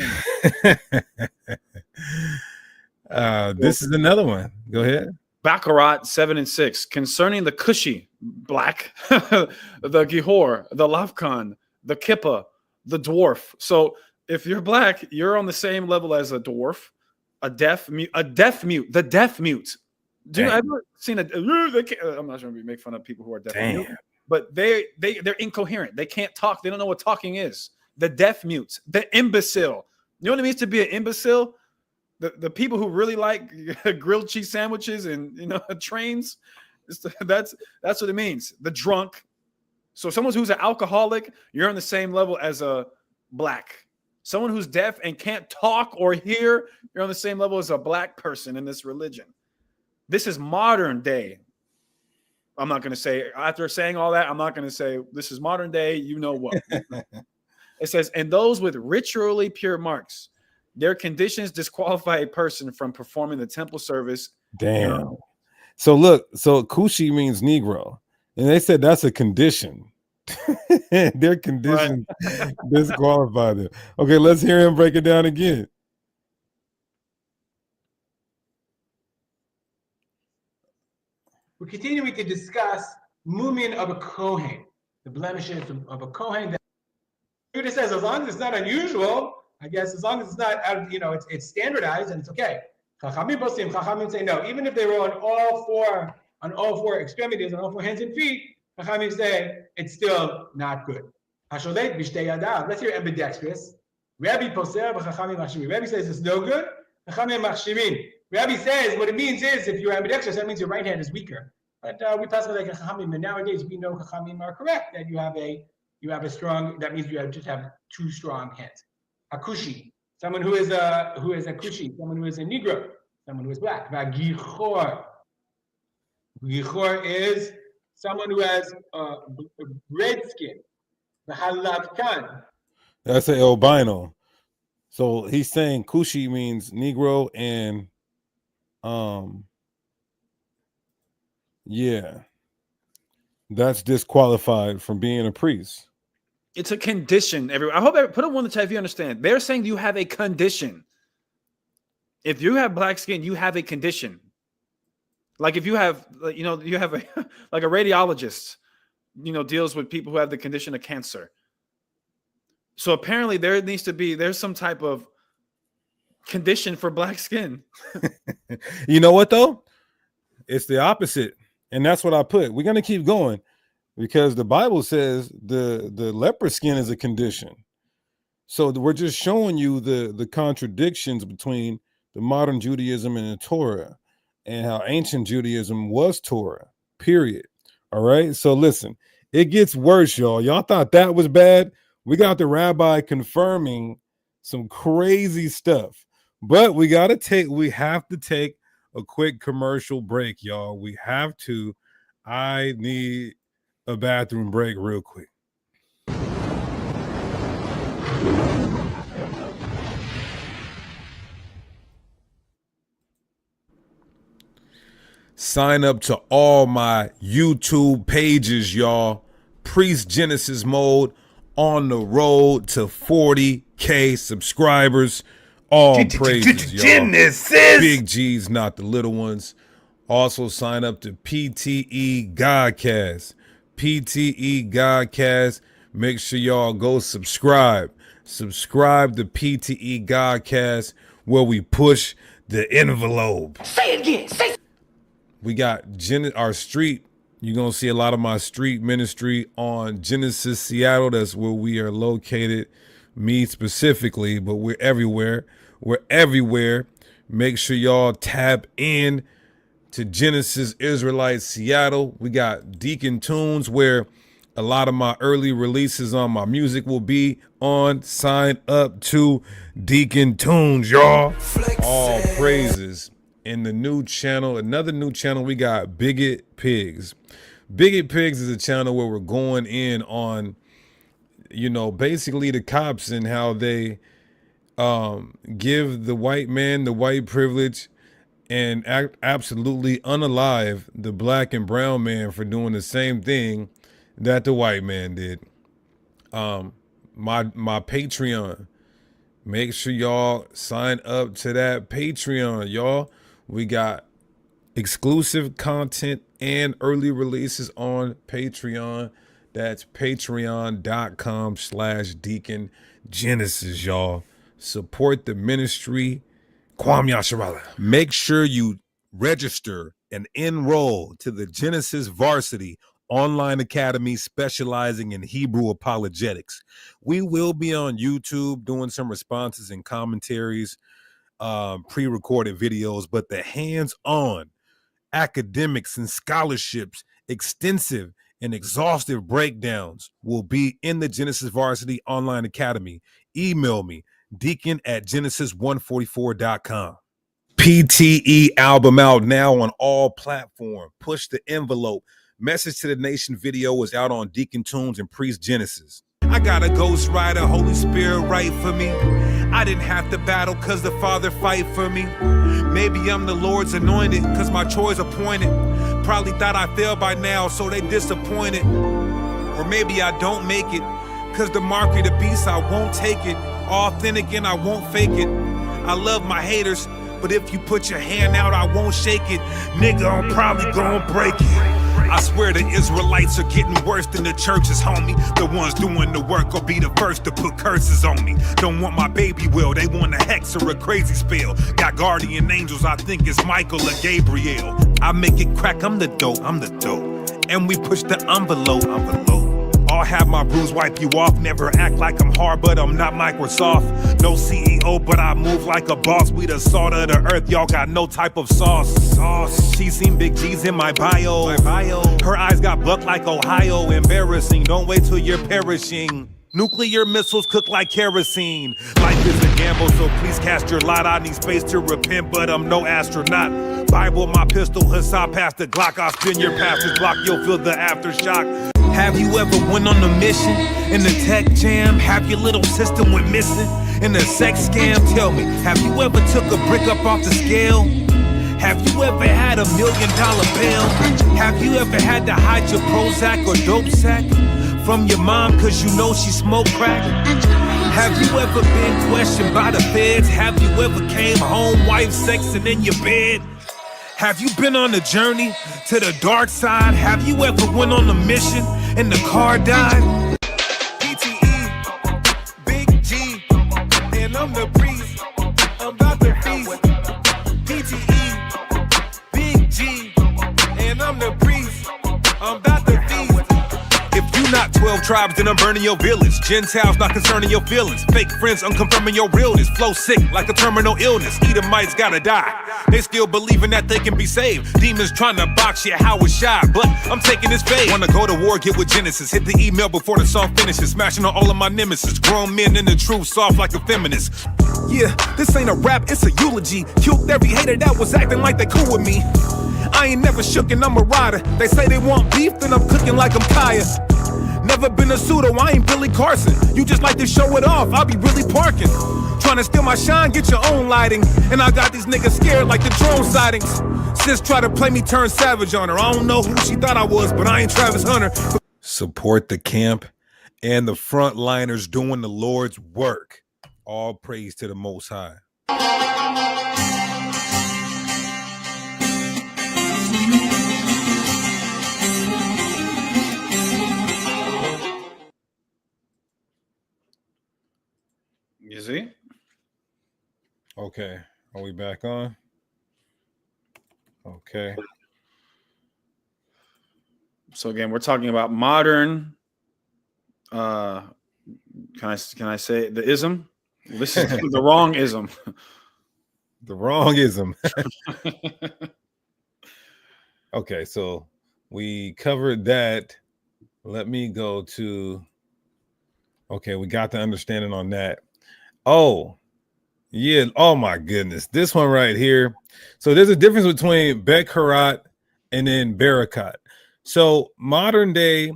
This is another one. Go ahead. Baccarat 7 and 6 concerning the Cushi, Black, the Gihor, the Lavkan, the Kippa, the dwarf. So if you're Black, you're on the same level as a dwarf, a deaf mute, the deaf mute. Do you ever seen a? I'm not trying to make fun of people who are deaf mute, but they're incoherent. They can't talk. They don't know what talking is. The deaf mute, the imbecile. You know what it means to be an imbecile? the people who really like grilled cheese sandwiches and trains, that's what it means. The drunk. So someone who's an alcoholic, you're on the same level as a black. Someone who's deaf and can't talk or hear, you're on the same level as a black person in this religion. This is modern day. I'm not going to say, after saying all that, I'm not going to say this is modern day. You know what? It says, and those with ritually pure marks, their conditions disqualify a person from performing the temple service. Damn. So look, so Kushi means Negro. And they said that's a condition. Their condition disqualify them. Okay, let's hear him break it down again. We're continuing to discuss Mumin of a Kohen, the blemishes of a Kohen. Judah says, as long as it's not unusual, I guess, as long as it's not, it's standardized and it's okay. Chachamim say no. Even if they were on all four extremities, on all four hands and feet, Chachamim say it's still not good. Let's hear ambidextrous. Rabbi poser, Chachamim machshimin. Rabbi says it's no good. Chachamim machshimin. Rabbi says what it means is if you're ambidextrous, that means your right hand is weaker. But we pass like a Chachamim, and nowadays we know Chachamim are correct that you have a strong. That means you just have two strong hands. Akushi, someone who is a kushi, someone who is a Negro, someone who is black. Gichor. Gichor is someone who has red skin. The halavkan. That's an albino. So he's saying Kushi means Negro and yeah, that's disqualified from being a priest. It's a condition. I hope I put it on the chat if you understand. They're saying you have a condition. If you have black skin, you have a condition. Like if you have, you have a like a radiologist, deals with people who have the condition of cancer. So apparently there's some type of condition for black skin. You know what though? It's the opposite. And that's what I put. We're going to keep going because the Bible says the leper skin is a condition. So we're just showing you the contradictions between the modern Judaism and the Torah and how ancient Judaism was Torah, period. All right. So listen, it gets worse, y'all. Y'all thought that was bad. We got the rabbi confirming some crazy stuff, but we have to take a quick commercial break, y'all. We have to. I need a bathroom break real quick. Sign up to all my YouTube pages, y'all. Priest Genesis Mode on the road to 40K subscribers. All praises, y'all. Genesis. Big G's, not the little ones. Also sign up to PTE Godcast. PTE Godcast. Make sure y'all go subscribe. Subscribe to PTE Godcast where we push the envelope. Say it again. Say it. We got our street. You're going to see a lot of my street ministry on Genesis Seattle. That's where we are located. Me specifically, but we're everywhere. We're everywhere. Make sure y'all tap in to Genesis Israelites Seattle. We got Deacon Tunes where a lot of my early releases on my music will be on. Sign up to Deacon Tunes, y'all. All praises. In the new channel, another new channel, we got Bigot Pigs. Bigot Pigs is a channel where we're going in on, basically the cops and how they give the white man the white privilege and absolutely unalive the black and brown man for doing the same thing that the white man did. My Patreon. Make sure y'all sign up to that Patreon, y'all. We got exclusive content and early releases on Patreon. That's patreon.com/Deacon Genesis, y'all. Support the ministry. Kwam Yasharala. Make sure you register and enroll to the Genesis Varsity Online Academy specializing in Hebrew apologetics. We will be on YouTube doing some responses and commentaries. pre-recorded videos, but the hands-on academics and scholarships, extensive and exhaustive breakdowns will be in the Genesis Varsity Online Academy. Email me, Deacon at Genesis144.com. PTE album out now on all platforms. Push the envelope. Message to the Nation video is out on Deacon Tunes and Priest Genesis. I got a ghost rider, Holy Spirit right for me. I didn't have to battle cause the Father fight for me. Maybe I'm the Lord's anointed cause my choice appointed. Probably thought I failed by now, so they disappointed. Or maybe I don't make it cause the mark of the beast, I won't take it. Authentic and I won't fake it. I love my haters, but if you put your hand out, I won't shake it. Nigga, I'm probably gonna break it. I swear the Israelites are getting worse than the churches, homie. The ones doing the work will be the first to put curses on me. Don't want my baby will, they want a hex or a crazy spell. Got guardian angels, I think it's Michael or Gabriel. I make it crack, I'm the dope. And we push the envelope. I'll have my bruise wipe you off. Never act like I'm hard, but I'm not Microsoft. No CEO, but I move like a boss. We the salt of the earth, y'all got no type of sauce. She seen big G's in my bio. Her eyes got bucked like Ohio. Embarrassing, don't wait till you're perishing. Nuclear missiles cook like kerosene. Life is a gamble, so please cast your lot. I need space to repent, but I'm no astronaut. Bible, my pistol, Hassan past the Glock. I'll spin your pastor's block, you'll feel the aftershock. Have you ever went on a mission in the tech jam? Have your little system went missing in a sex scam? Tell me, have you ever took a brick up off the scale? Have you ever had $1 million bail? Have you ever had to hide your Prozac or dope sack from your mom cause you know she smoked crack? Have you ever been questioned by the feds? Have you ever came home, wife sexing in your bed? Have you been on a journey to the dark side? Have you ever went on a mission and the car died? PTE, Big G, and I'm the priest. I'm about to feast. PTE, Big G, and I'm the priest. I'm about to feast. If you not 12 tribes, then I'm burning your village. Gentiles not concerning your feelings. Fake friends unconfirming your realness. Flow sick like a terminal illness. Edomites gotta die. They still believing that they can be saved. Demons trying to box you how it's shot, but I'm taking this fade. Wanna go to war, get with Genesis. Hit the email before the song finishes. Smashing on all of my nemesis. Grown men in the truth, soft like a feminist. Yeah, this ain't a rap, it's a eulogy. Killed every hater that was acting like they cool with me. I ain't never shook and I'm a rider. They say they want beef, then I'm cooking like I'm Kaya. Never been a pseudo, I ain't Billy Carson. You just like to show it off, I'll be really parking. Trying to steal my shine, get your own lighting. And I got these niggas scared like the drone sightings. Sis try to play me turn savage on her. I don't know who she thought I was, but I ain't Travis Hunter. Support the camp and the frontliners doing the Lord's work. All praise to the Most High. You see? Okay. Are we back on? Okay. So again, we're talking about modern. Can I say the ism? This is the wrong ism. The wrong ism. Okay, so we covered that. Let me go to. Okay, we got the understanding on that. Oh, yeah. Oh my goodness. This one right here. So there's a difference between Bekharat and then Barakat. So modern day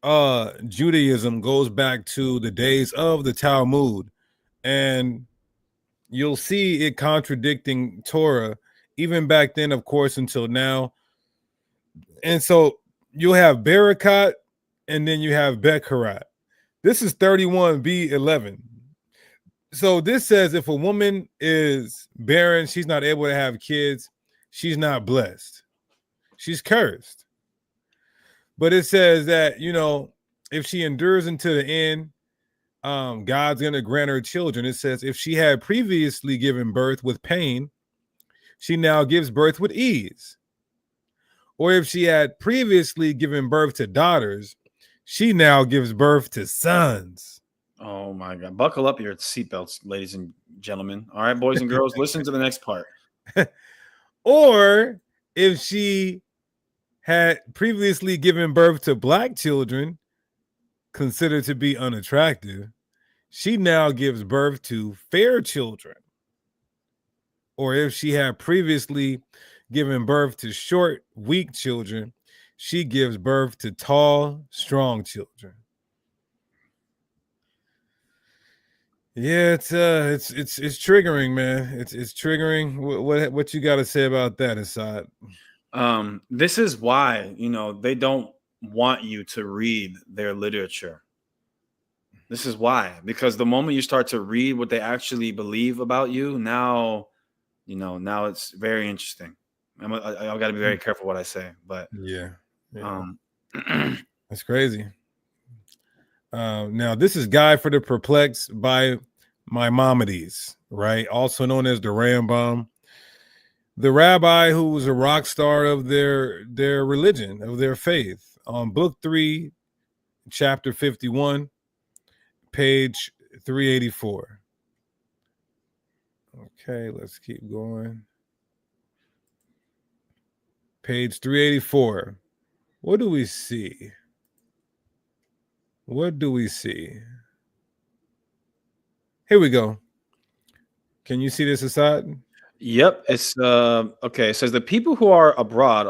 Judaism goes back to the days of the Talmud, and you'll see it contradicting Torah even back then, of course, until now. And so you'll have Barakat and then you have Bekharat. This is 31b11. So this says if a woman is barren, she's not able to have kids, she's not blessed. She's cursed. But it says that, you know, if she endures until the end, God's going to grant her children. It says if she had previously given birth with pain, she now gives birth with ease. Or if she had previously given birth to daughters, she now gives birth to sons. Oh my God. Buckle up your seatbelts, ladies and gentlemen. All right, boys and girls, listen to the next part. Or if she had previously given birth to black children considered to be unattractive, she now gives birth to fair children. Or if she had previously given birth to short, weak children, she gives birth to tall, strong children. Yeah, it's triggering, man. It's triggering. What you got to say about that, Assad? This is why, you know, they don't want you to read their literature. This is why, because the moment you start to read what they actually believe about you, now, you know, now it's very interesting. I got to be very careful what I say, but yeah. That's crazy. Now, this is Guide for the Perplexed by Maimonides, right? Also known as the Rambam, the rabbi who was a rock star of their religion, of their faith. On book 3, chapter 51, page 384. Okay, let's keep going. Page 384. What do we see? What do we see? Here we go. Can you see this, Assad? Yep. It's okay. It says the people who are abroad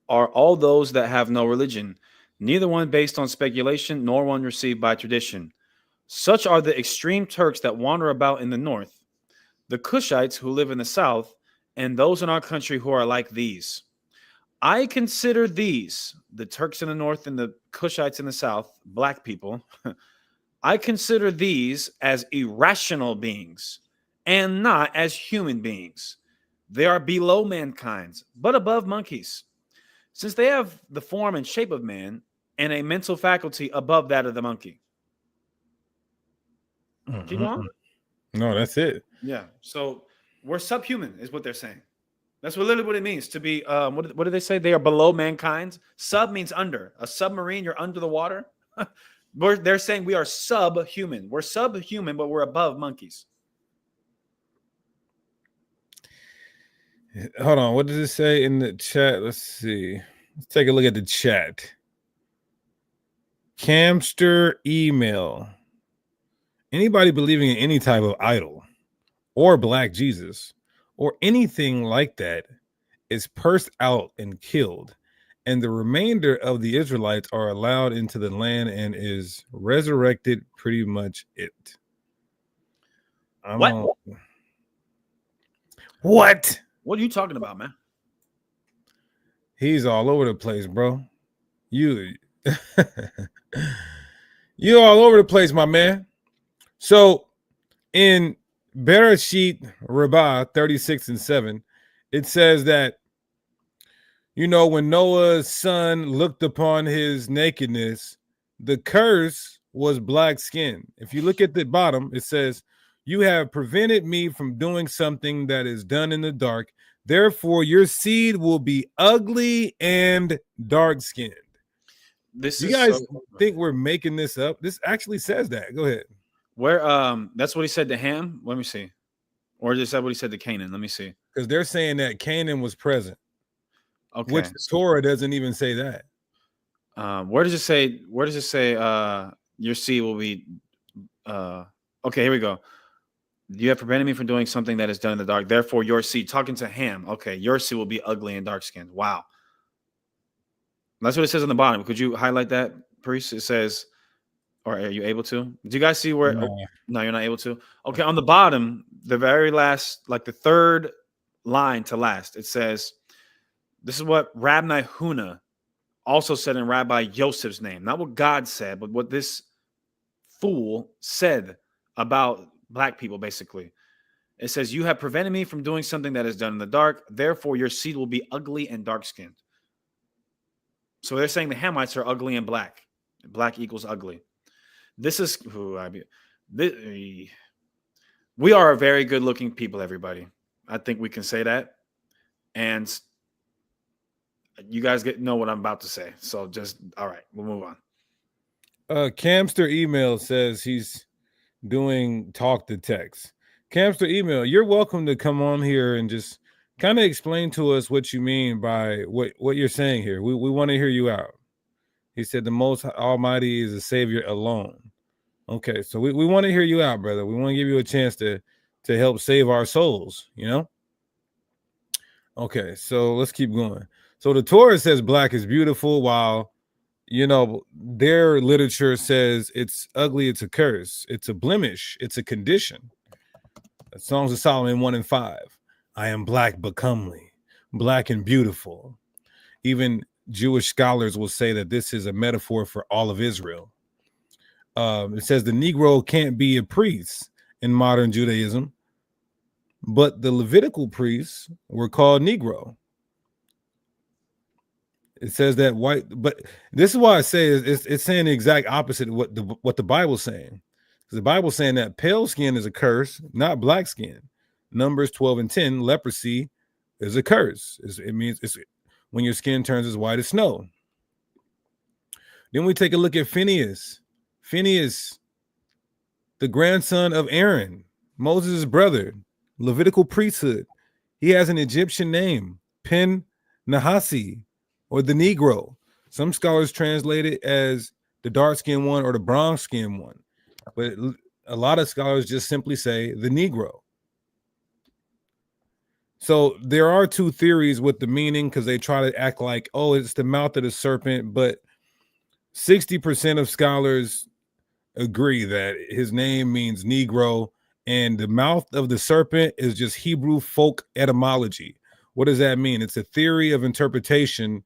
are all those that have no religion, neither one based on speculation nor one received by tradition. Such are the extreme Turks that wander about in the north, the Cushites who live in the south, and those in our country who are like these. I consider these, the Turks in the north and the Cushites in the south, black people, I consider these as irrational beings and not as human beings. They are below mankind, but above monkeys, since they have the form and shape of man and a mental faculty above that of the monkey. Keep going. No, that's it. Yeah. So we're subhuman, is what they're saying. That's literally what it means to be. What do they say? They are below mankind. Sub means under. A submarine, you're under the water. They're saying we are subhuman. We're subhuman, but we're above monkeys. Hold on. What does it say in the chat? Let's see. Let's take a look at the chat. Camster email. Anybody believing in any type of idol or black Jesus or anything like that is pursed out and killed, and the remainder of the Israelites are allowed into the land and is resurrected. Pretty much it. What? What? What are you talking about, man? He's all over the place, bro. You you all over the place, my man. So in Bereshit Rabbah 36:7, it says that, you know, when Noah's son looked upon his nakedness, the curse was black skin. If you look at the bottom, it says, you have prevented me from doing something that is done in the dark. Therefore, your seed will be ugly and dark skinned. You guys think we're making this up? This actually says that. Go ahead. Where that's what he said to Ham. Let me see. Or is that what he said to Canaan? Let me see. Because they're saying that Canaan was present. Okay. Which the Torah doesn't even say that. Where does it say? Where does it say your seed will be okay, here we go. You have prevented me from doing something that is done in the dark. Therefore, your seed, talking to Ham. Okay, your seed will be ugly and dark skinned. Wow. That's what it says on the bottom. Could you highlight that, priest? It says, or are you able to? Do you guys see where? No, you're not able to. Okay, on the bottom, the very last, like the third line to last, it says, this is what Rabbi Huna also said in Rabbi Yosef's name. Not what God said, but what this fool said about black people, basically. It says, you have prevented me from doing something that is done in the dark. Therefore, your seed will be ugly and dark-skinned. So they're saying the Hamites are ugly and black. Black equals ugly. This is who we are a very good-looking people, everybody. I think we can say that. And you guys know what I'm about to say. So just, all right, we'll move on. Camster email says he's doing talk to text. Campster email, you're welcome to come on here and just kind of explain to us what you mean by what you're saying here. We want to hear you out. He said the Most Almighty is a Savior alone. Okay, so we want to hear you out, brother. We want to give you a chance to help save our souls, you know? Okay, so let's keep going. So the Torah says black is beautiful, while, you know, their literature says it's ugly, it's a curse, it's a blemish, it's a condition. Songs of Solomon 1:5. I am black but comely, black and beautiful. Even Jewish scholars will say that this is a metaphor for all of Israel. It says the Negro can't be a priest in modern Judaism, but the Levitical priests were called Negro. It says that white, but this is why I say it's saying the exact opposite of what the Bible's saying. Because the Bible's saying that pale skin is a curse, not black skin. Numbers 12:10, leprosy is a curse. It means it's when your skin turns as white as snow. Then we take a look at Phineas. Phineas, the grandson of Aaron, Moses' brother, Levitical priesthood. He has an Egyptian name, Pen Nahasi, or the Negro. Some scholars translate it as the dark-skinned one or the bronze-skinned one. But a lot of scholars just simply say the Negro. So there are two theories with the meaning, because they try to act like, oh, it's the mouth of the serpent. But 60% of scholars agree that his name means Negro, and the mouth of the serpent is just Hebrew folk etymology. What does that mean? It's a theory of interpretation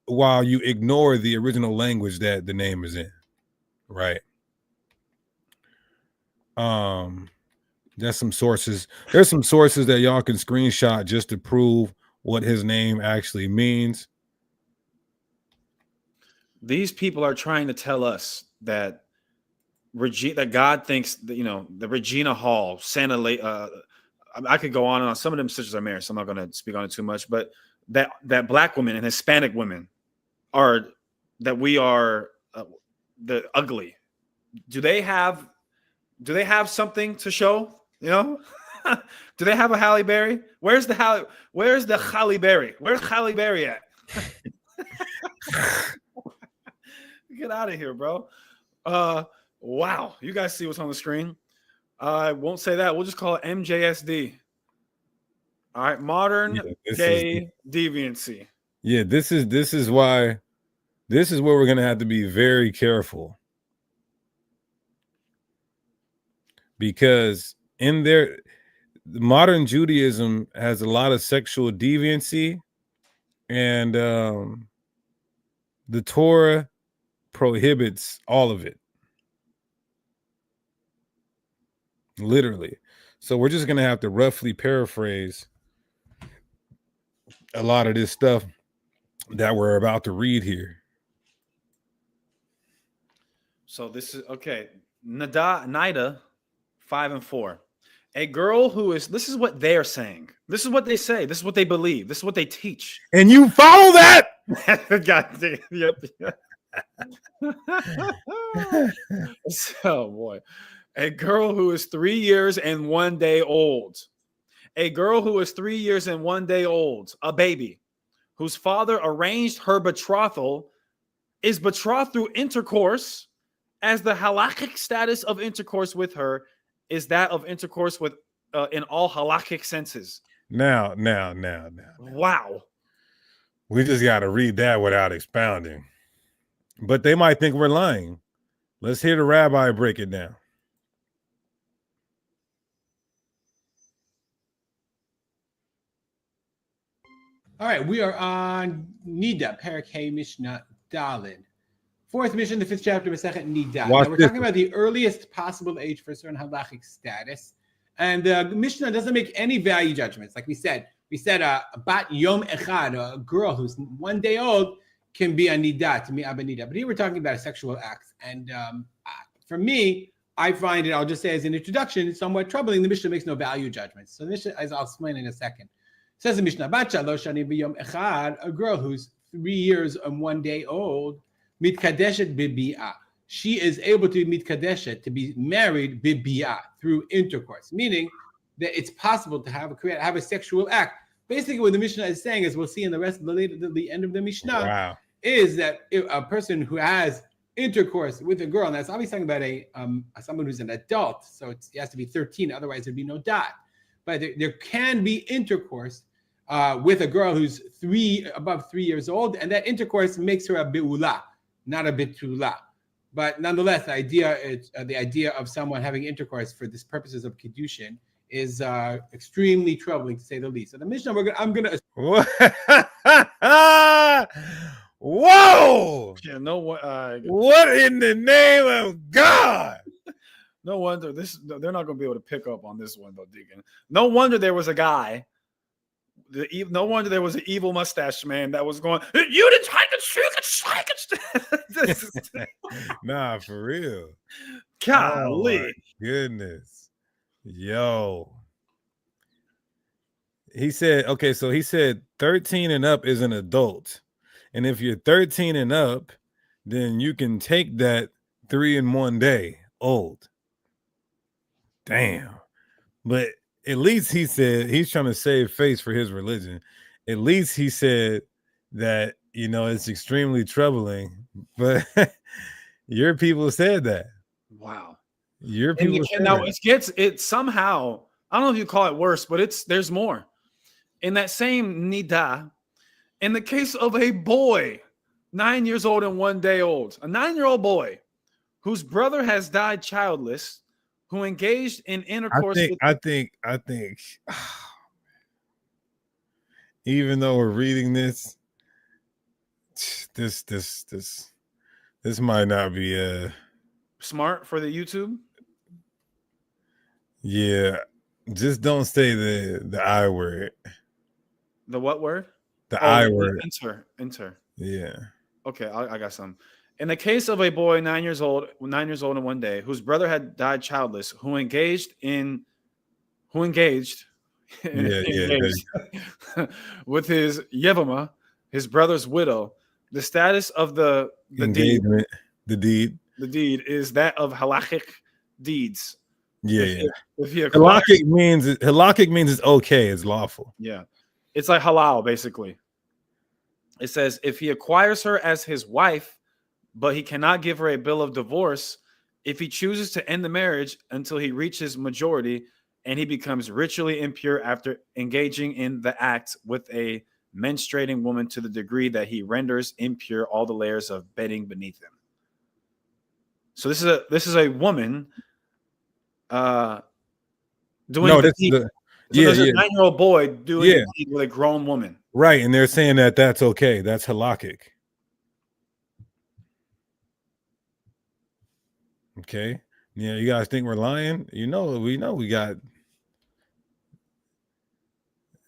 while you ignore the original language that the name is in, right? There's some sources. There's some sources that y'all can screenshot just to prove what his name actually means. These people are trying to tell us that that God thinks that, you know, the Regina Hall, Santa I could go on and on. Some of them sisters are married, so I'm not going to speak on it too much. But that black women and Hispanic women are we are the ugly. Do they have something to show? You know, do they have a Halle Berry? Where's the Halle Berry? Where's Halle Berry at? Get out of here, bro. Wow. You guys see what's on the screen? I won't say that. We'll just call it MJSD. All right. Modern gay deviancy. Yeah, this is where we're going to have to be very careful. Because modern Judaism has a lot of sexual deviancy, and the Torah prohibits all of it. Literally. So we're just going to have to roughly paraphrase a lot of this stuff that we're about to read here. So this is okay. Nida 5 and 4. A girl who is, this is what they're saying. This is what they say. This is what they believe. This is what they teach. And you follow that? God damn. Yep. So, boy. A girl who is 3 years and 1 day old. A girl who is 3 years and 1 day old, a baby, whose father arranged her betrothal, is betrothed through intercourse, as the halakhic status of intercourse with her is that of intercourse with in all halakhic senses. Now. Wow. We just got to read that without expounding. But they might think we're lying. Let's hear the rabbi break it down. All right, we are on Nida, Perek Hey Mishnah Daled. Fourth Mishnah, the 5th chapter of Masechet Nida. Now we're talking about the earliest possible age for a certain halachic status. And the Mishnah doesn't make any value judgments. Like we said a bat yom echad, a girl who's 1 day old, can be a Nida, to me, Abba Nida. But here we're talking about a sexual act. And for me, I find it, I'll just say as an introduction, somewhat troubling. The Mishnah makes no value judgments. So the Mishnah, as I'll explain in a second, says the Mishnah, Bat shalosh shani b'yom echad, a girl who's 3 years and 1 day old, mitkadeshet b'bi'ah. she is able to meet Kadesha, to be married bibiyah, through intercourse, meaning that it's possible to have a sexual act. Basically, what the Mishnah is saying, as we'll see in the rest of the end of the Mishnah, Wow. is that if a person who has intercourse with a girl, and that's obviously talking about someone who's an adult, so it has to be 13, otherwise there'd be no dot. But there can be intercourse with a girl who's above 3 years old, and that intercourse makes her a be'ula, not a betula. But nonetheless, the idea of someone having intercourse for these purposes of kiddushin is extremely troubling, to say the least. So the Mishnah, I'm gonna. Whoa! Yeah, no one. What in the name of God? No wonder they're not going to be able to pick up on this one, though, Deacon. No wonder there was a guy. No wonder there was an evil mustache man that was going, "You didn't take it." Nah, for real. Golly. Oh, goodness. Yo. He said, okay, so he said 13 and up is an adult. And if you're 13 and up, then you can take that 3 in 1 day old. Damn. But at least he said he's trying to save face for his religion. At least he said that, it's extremely troubling. But your people said that. Wow. Your people said now that. it somehow, I don't know if you call it worse, but there's more. In that same nida, in the case of a boy, 9 years old and 1 day old, a 9-year-old boy whose brother has died childless, who engaged in intercourse. I think even though we're reading this might not be smart for the YouTube. Yeah, just don't say the I word. The what word? The I word. Enter. Yeah. Okay, I got some. In the case of a boy 9 years old and 1 day, whose brother had died childless, who engaged with his yevama, his brother's widow, the status of the engagement, the deed is that of halachic deeds. Yeah. If he halakhic means it's okay, it's lawful. Yeah, it's like halal basically. It says if he acquires her as his wife, but he cannot give her a bill of divorce, if he chooses to end the marriage until he reaches majority and he becomes ritually impure after engaging in the act with a menstruating woman to the degree that he renders impure all the layers of bedding beneath him. So this is a woman doing the deed. There's a 9-year-old boy doing the deed with a grown woman. Right, and they're saying that that's okay. That's halakhic. Okay. Yeah, you guys think we're lying? We know we got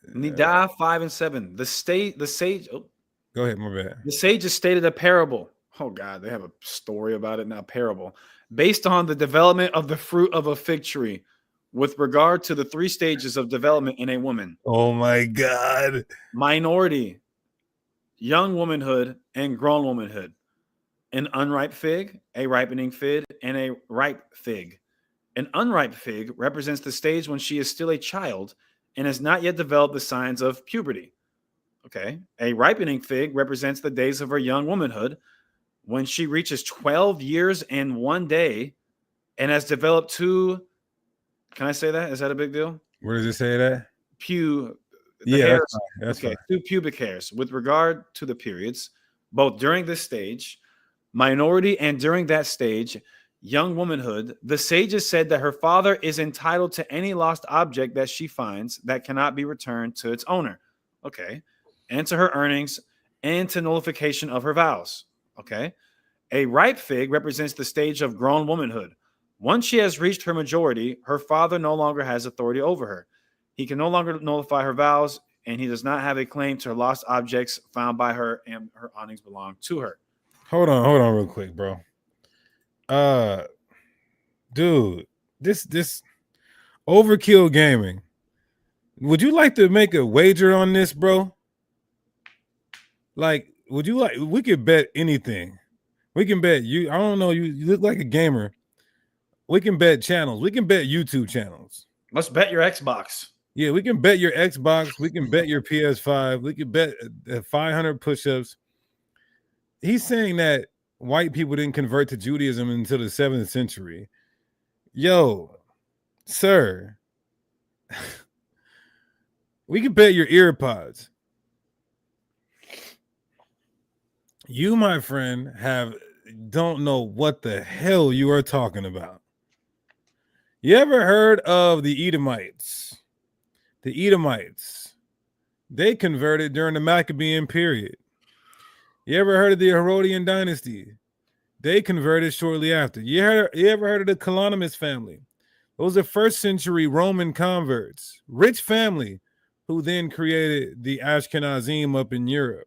Nidah 5 and 7. The sage. Oh, go ahead, my bad. The sages stated a parable. Oh God, they have a story about it now. Parable based on the development of the fruit of a fig tree, with regard to the 3 stages of development in a woman. Oh my God! Minority, young womanhood, and grown womanhood. An unripe fig, a ripening fig, and a ripe fig. An unripe fig represents the stage when she is still a child and has not yet developed the signs of puberty. Okay. A ripening fig represents the days of her young womanhood when she reaches 12 years and 1 day and has developed 2. Can I say that? Is that a big deal? Where does it say that? Hairs. That's fine. 2 pubic hairs with regard to the periods, both during this stage, minority, and during that stage, young womanhood. The sages said that her father is entitled to any lost object that she finds that cannot be returned to its owner. Okay. And to her earnings and to nullification of her vows. Okay. A ripe fig represents the stage of grown womanhood. Once she has reached her majority, her father no longer has authority over her. He can no longer nullify her vows, and he does not have a claim to her lost objects found by her, and her earnings belong to her. Hold on real quick, bro. Dude, this Overkill Gaming. Would you like to make a wager on this, bro? Like, we could bet anything. We can bet you. I don't know. You look like a gamer. We can bet channels. We can bet YouTube channels. Let's bet your Xbox. Yeah, we can bet your Xbox. We can bet your PS5. We can bet 500 push-ups. He's saying that white people didn't convert to Judaism until the 7th century. Yo, sir, we can bet your ear pods. You, my friend, don't know what the hell you are talking about. You ever heard of the Edomites? The Edomites, they converted during the Maccabean period. You ever heard of the Herodian dynasty? They converted shortly after. You ever heard of the Colonimus family? Those are first century Roman converts, rich family, who then created the Ashkenazim up in Europe.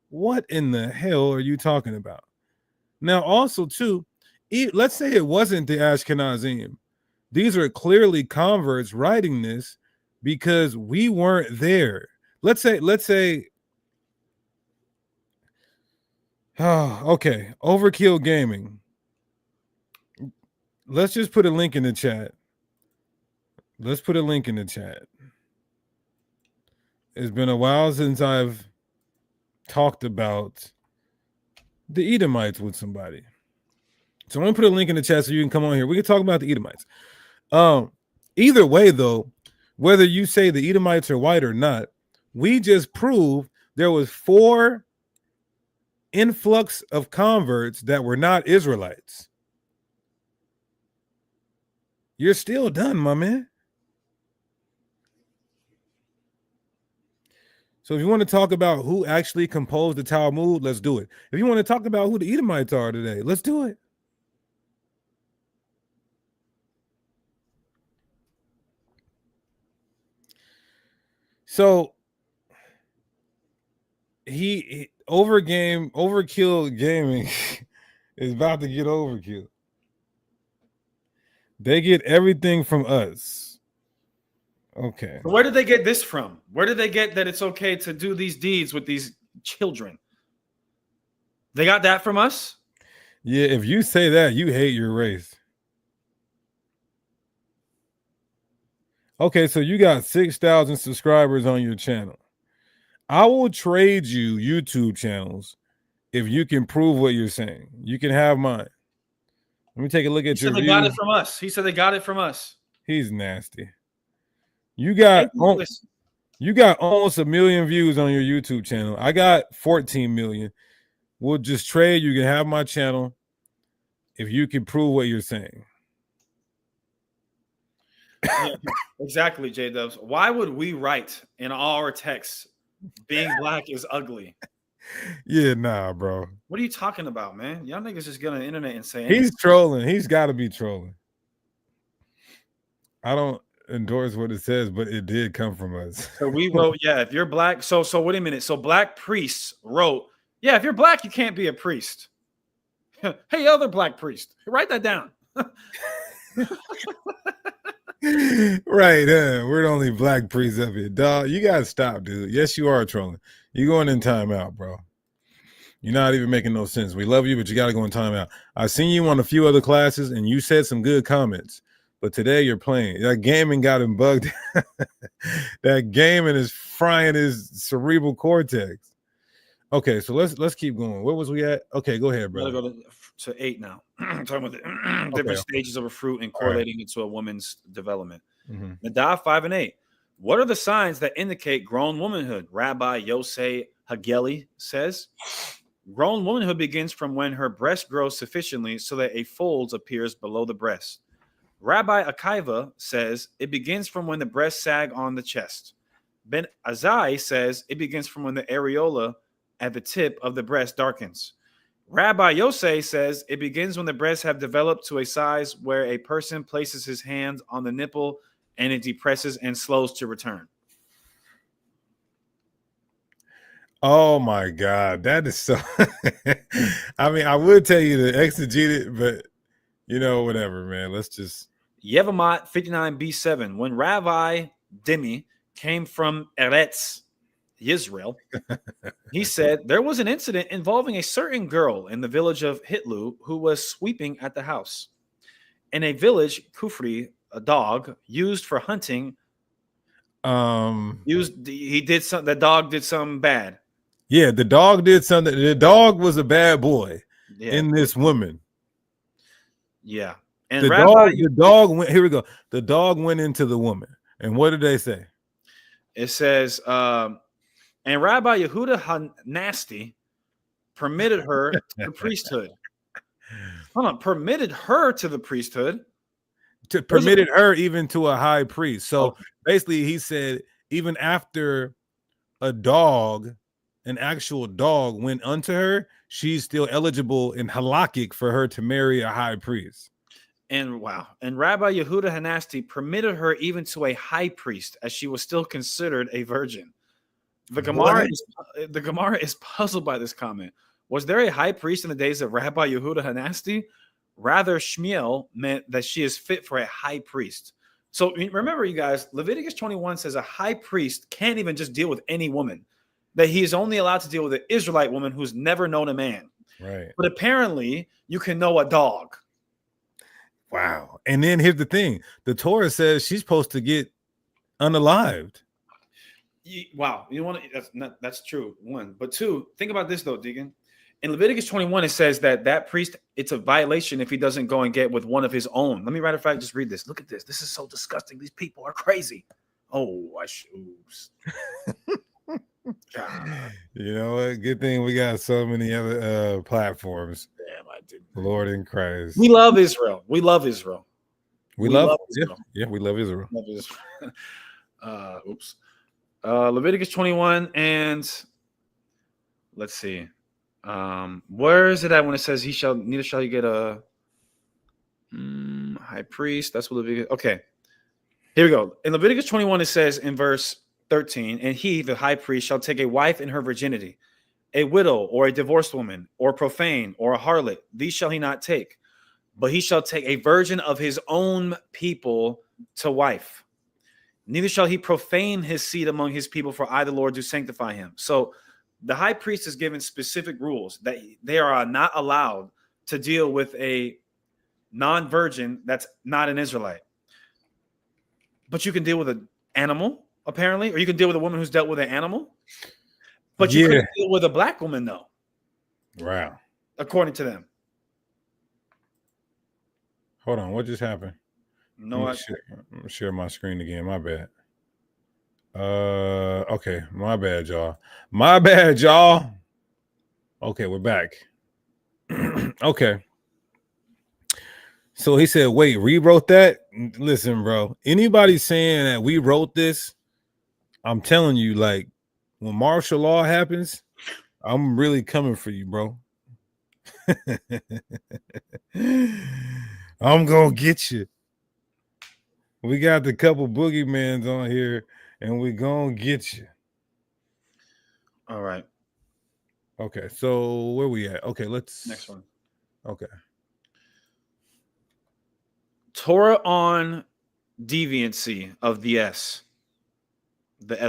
What in the hell are you talking about? Now, also, too, let's say it wasn't the Ashkenazim. These are clearly converts writing this because we weren't there. Let's say, oh, okay, Overkill Gaming. Let's just put a link in the chat. Let's put a link in the chat. It's been a while since I've talked about the Edomites with somebody. So I'm gonna put a link in the chat so you can come on here. We can talk about the Edomites. Either way, though, whether you say the Edomites are white or not, we just proved there was 4 influx of converts that were not Israelites. You're still done, my man. So if you want to talk about who actually composed the Talmud, let's do it. If you want to talk about who the Edomites are today, let's do it. So Overkill Gaming is about to get overkill. They get everything from us. Okay. Where did they get this from? Where did they get that it's okay to do these deeds with these children? They got that from us? Yeah, if you say that, you hate your race. Okay, so you got 6,000 subscribers on your channel. I will trade you YouTube channels if you can prove what you're saying. You can have mine. Let me take a look at your views. They got it from us. He said they got it from us. He's nasty. You got almost 1 million views on your YouTube channel. I got 14 million. We'll just trade. You can have my channel if you can prove what you're saying. Yeah, exactly, J Dubs. Why would we write in all our texts being black is ugly? Yeah, nah, bro. What are you talking about, man? Y'all niggas just get on the internet and say anything. He's trolling. He's got to be trolling. I don't endorse what it says, but it did come from us. So we wrote, yeah, if you're black. So wait a minute. So black priests wrote, yeah, if you're black, you can't be a priest. Hey, other black priest, write that down. Right, we're the only black priests up here. Dog, you gotta stop, dude. Yes, you are trolling. You're going in timeout, bro. You're not even making no sense. We love you, but you gotta go in timeout. I've seen you on a few other classes, and you said some good comments. But today you're playing. That gaming got him bugged. That gaming is frying his cerebral cortex. Okay, so let's keep going. Where was we at? Okay, go ahead, brother. Go to 8 now. Talking about the different stages of a fruit and correlating it to a woman's development. Nadav 5 and 8. What are the signs that indicate grown womanhood? Rabbi Yosei Hageli says, grown womanhood begins from when her breast grows sufficiently so that a fold appears below the breast. Rabbi Akiva says it begins from when the breasts sag on the chest. Ben Azai says it begins from when the areola at the tip of the breast darkens. Rabbi Yosei says it begins when the breasts have developed to a size where a person places his hand on the nipple and it depresses and slows to return. Oh my God, that is so. I mean, I would tell you to exegete it, but you know, whatever, man. Let's just. Yevamot 59b7. When Rabbi Dimi came from Eretz, Yisrael, he said there was an incident involving a certain girl in the village of Hitlu who was sweeping at the house. In a village, Kufri, a dog used for hunting, the dog did something bad. Yeah, the dog did something. The dog was a bad boy in this woman. Yeah. And the dog went, here we go. The dog went into the woman. And what did they say? It says, and Rabbi Yehuda Hanasti permitted her to the priesthood. Hold on, permitted her to the priesthood. Permitted her even to a high priest. So basically, he said, even after an actual dog went unto her, she's still eligible in halakhic for her to marry a high priest. And wow. And Rabbi Yehuda Hanasti permitted her even to a high priest, as she was still considered a virgin. The Gemara is puzzled by this comment. Was there a high priest in the days of Rabbi Yehuda Hanasti? Rather, Shmuel meant that she is fit for a high priest. So remember, you guys, Leviticus 21 says a high priest can't even just deal with any woman, that he is only allowed to deal with an Israelite woman who's never known a man. Right. But apparently, you can know a dog. Wow. And then here's the thing. The Torah says she's supposed to get unalived. Wow. You want to, that's true. One. But two, think about this though, Deacon. In Leviticus 21, it says that priest, it's a violation if he doesn't go and get with one of his own. Let me, matter of fact, just read this. Look at this. This is so disgusting. These people are crazy. Oh, oops. You know what? Good thing we got so many other platforms. Damn, I didn't. Lord in Christ. We love Israel. We love Israel. We love Israel. Yeah, we love Israel. Love Israel. Oops. Leviticus 21, and let's see. Where is it at when it says neither shall you get a high priest? That's what Leviticus. Okay, here we go. In Leviticus 21, it says in verse 13, and he, the high priest, shall take a wife in her virginity, a widow or a divorced woman, or profane, or a harlot. These shall he not take, but he shall take a virgin of his own people to wife. Neither shall he profane his seed among his people, for I, the Lord, do sanctify him. So the high priest is given specific rules that they are not allowed to deal with a non-virgin that's not an Israelite. But you can deal with an animal, apparently, or you can deal with a woman who's dealt with an animal. But you couldn't deal with a black woman, though. Wow. According to them. Hold on. What just happened? No, I'm gonna share my screen again. My bad. Okay. My bad, y'all. Okay, we're back. Okay. So he said, wait, rewrote that? Listen, bro. Anybody saying that we wrote this, I'm telling you, like, when martial law happens, I'm really coming for you, bro. I'm gonna get you. We got the couple boogeymans on here, and we gonna get you. All right. Okay, so where we at? Okay, let's next one. Okay. Torah on deviancy of the S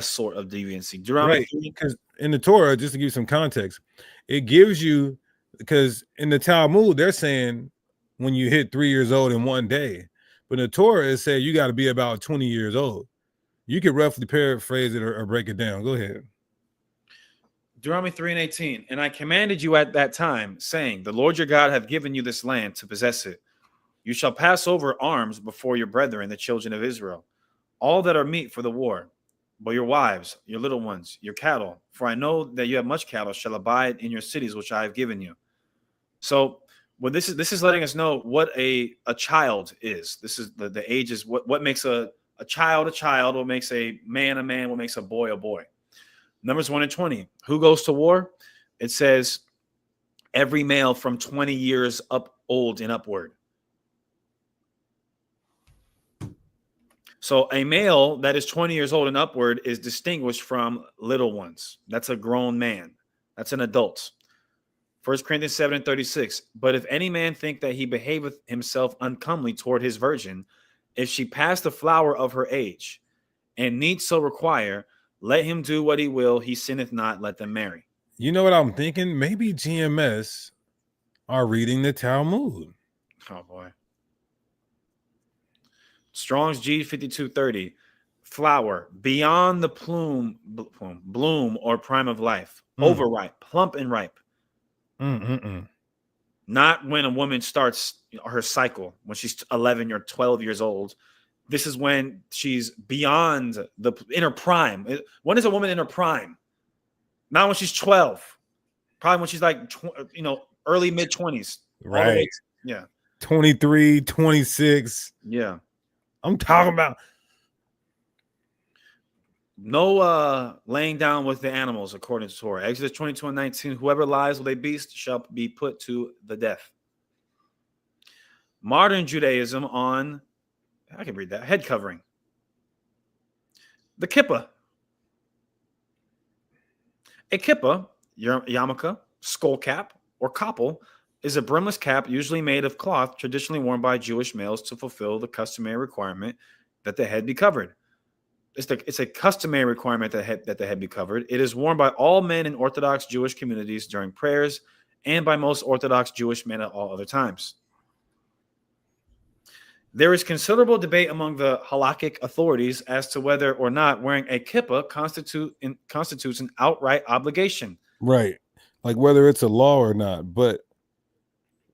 sort of deviancy. Right, because in the Torah, just to give you some context, it gives you, because in the Talmud, they're saying when you hit 3 years old in one day. But in the Torah, it said you got to be about 20 years old. You could roughly paraphrase it or break it down. Go ahead. Deuteronomy 3:18. And I commanded you at that time, saying, the Lord your God hath given you this land to possess it. You shall pass over arms before your brethren, the children of Israel, all that are meet for the war, but your wives, your little ones, your cattle, for I know that you have much cattle, shall abide in your cities, which I have given you. So, well, this is letting us know what a child is. This is the age is what makes a child, what makes a man, what makes a boy. Numbers 1 and 20. Who goes to war? It says every male from 20 years old and upward. So a male that is 20 years old and upward is distinguished from little ones. That's a grown man. That's an adult. 1 Corinthians 7 and 36. But if any man think that he behaveth himself uncomely toward his virgin, if she pass the flower of her age, and need so require, Let him do what he will. He sinneth not. Let them marry. You know what I'm thinking? Maybe GMS are reading the Talmud. Oh, boy. Strong's G5230. Flower, beyond the bloom or prime of life. Overripe, plump and ripe. Not when a woman starts her cycle, when she's 11 or 12 years old. This is when she's beyond in her prime. When is a woman in her prime? Not when she's 12. Probably when she's like, early mid-20s. Right. Yeah. 23, 26. Yeah. I'm talking about. No laying down with the animals, according to Torah. Exodus 22:19. Whoever lies with a beast shall be put to the death. Modern Judaism on, I can read that, head covering. The kippah. A kippah, yarmulke, skull cap, or koppel, is a brimless cap usually made of cloth traditionally worn by Jewish males to fulfill the customary requirement that the head be covered. It's a customary requirement that the head be covered. It is worn by all men in Orthodox Jewish communities during prayers and by most Orthodox Jewish men at all other times. There is considerable debate among the halakhic authorities as to whether or not wearing a kippah constitutes an outright obligation. Right. Like whether it's a law or not. But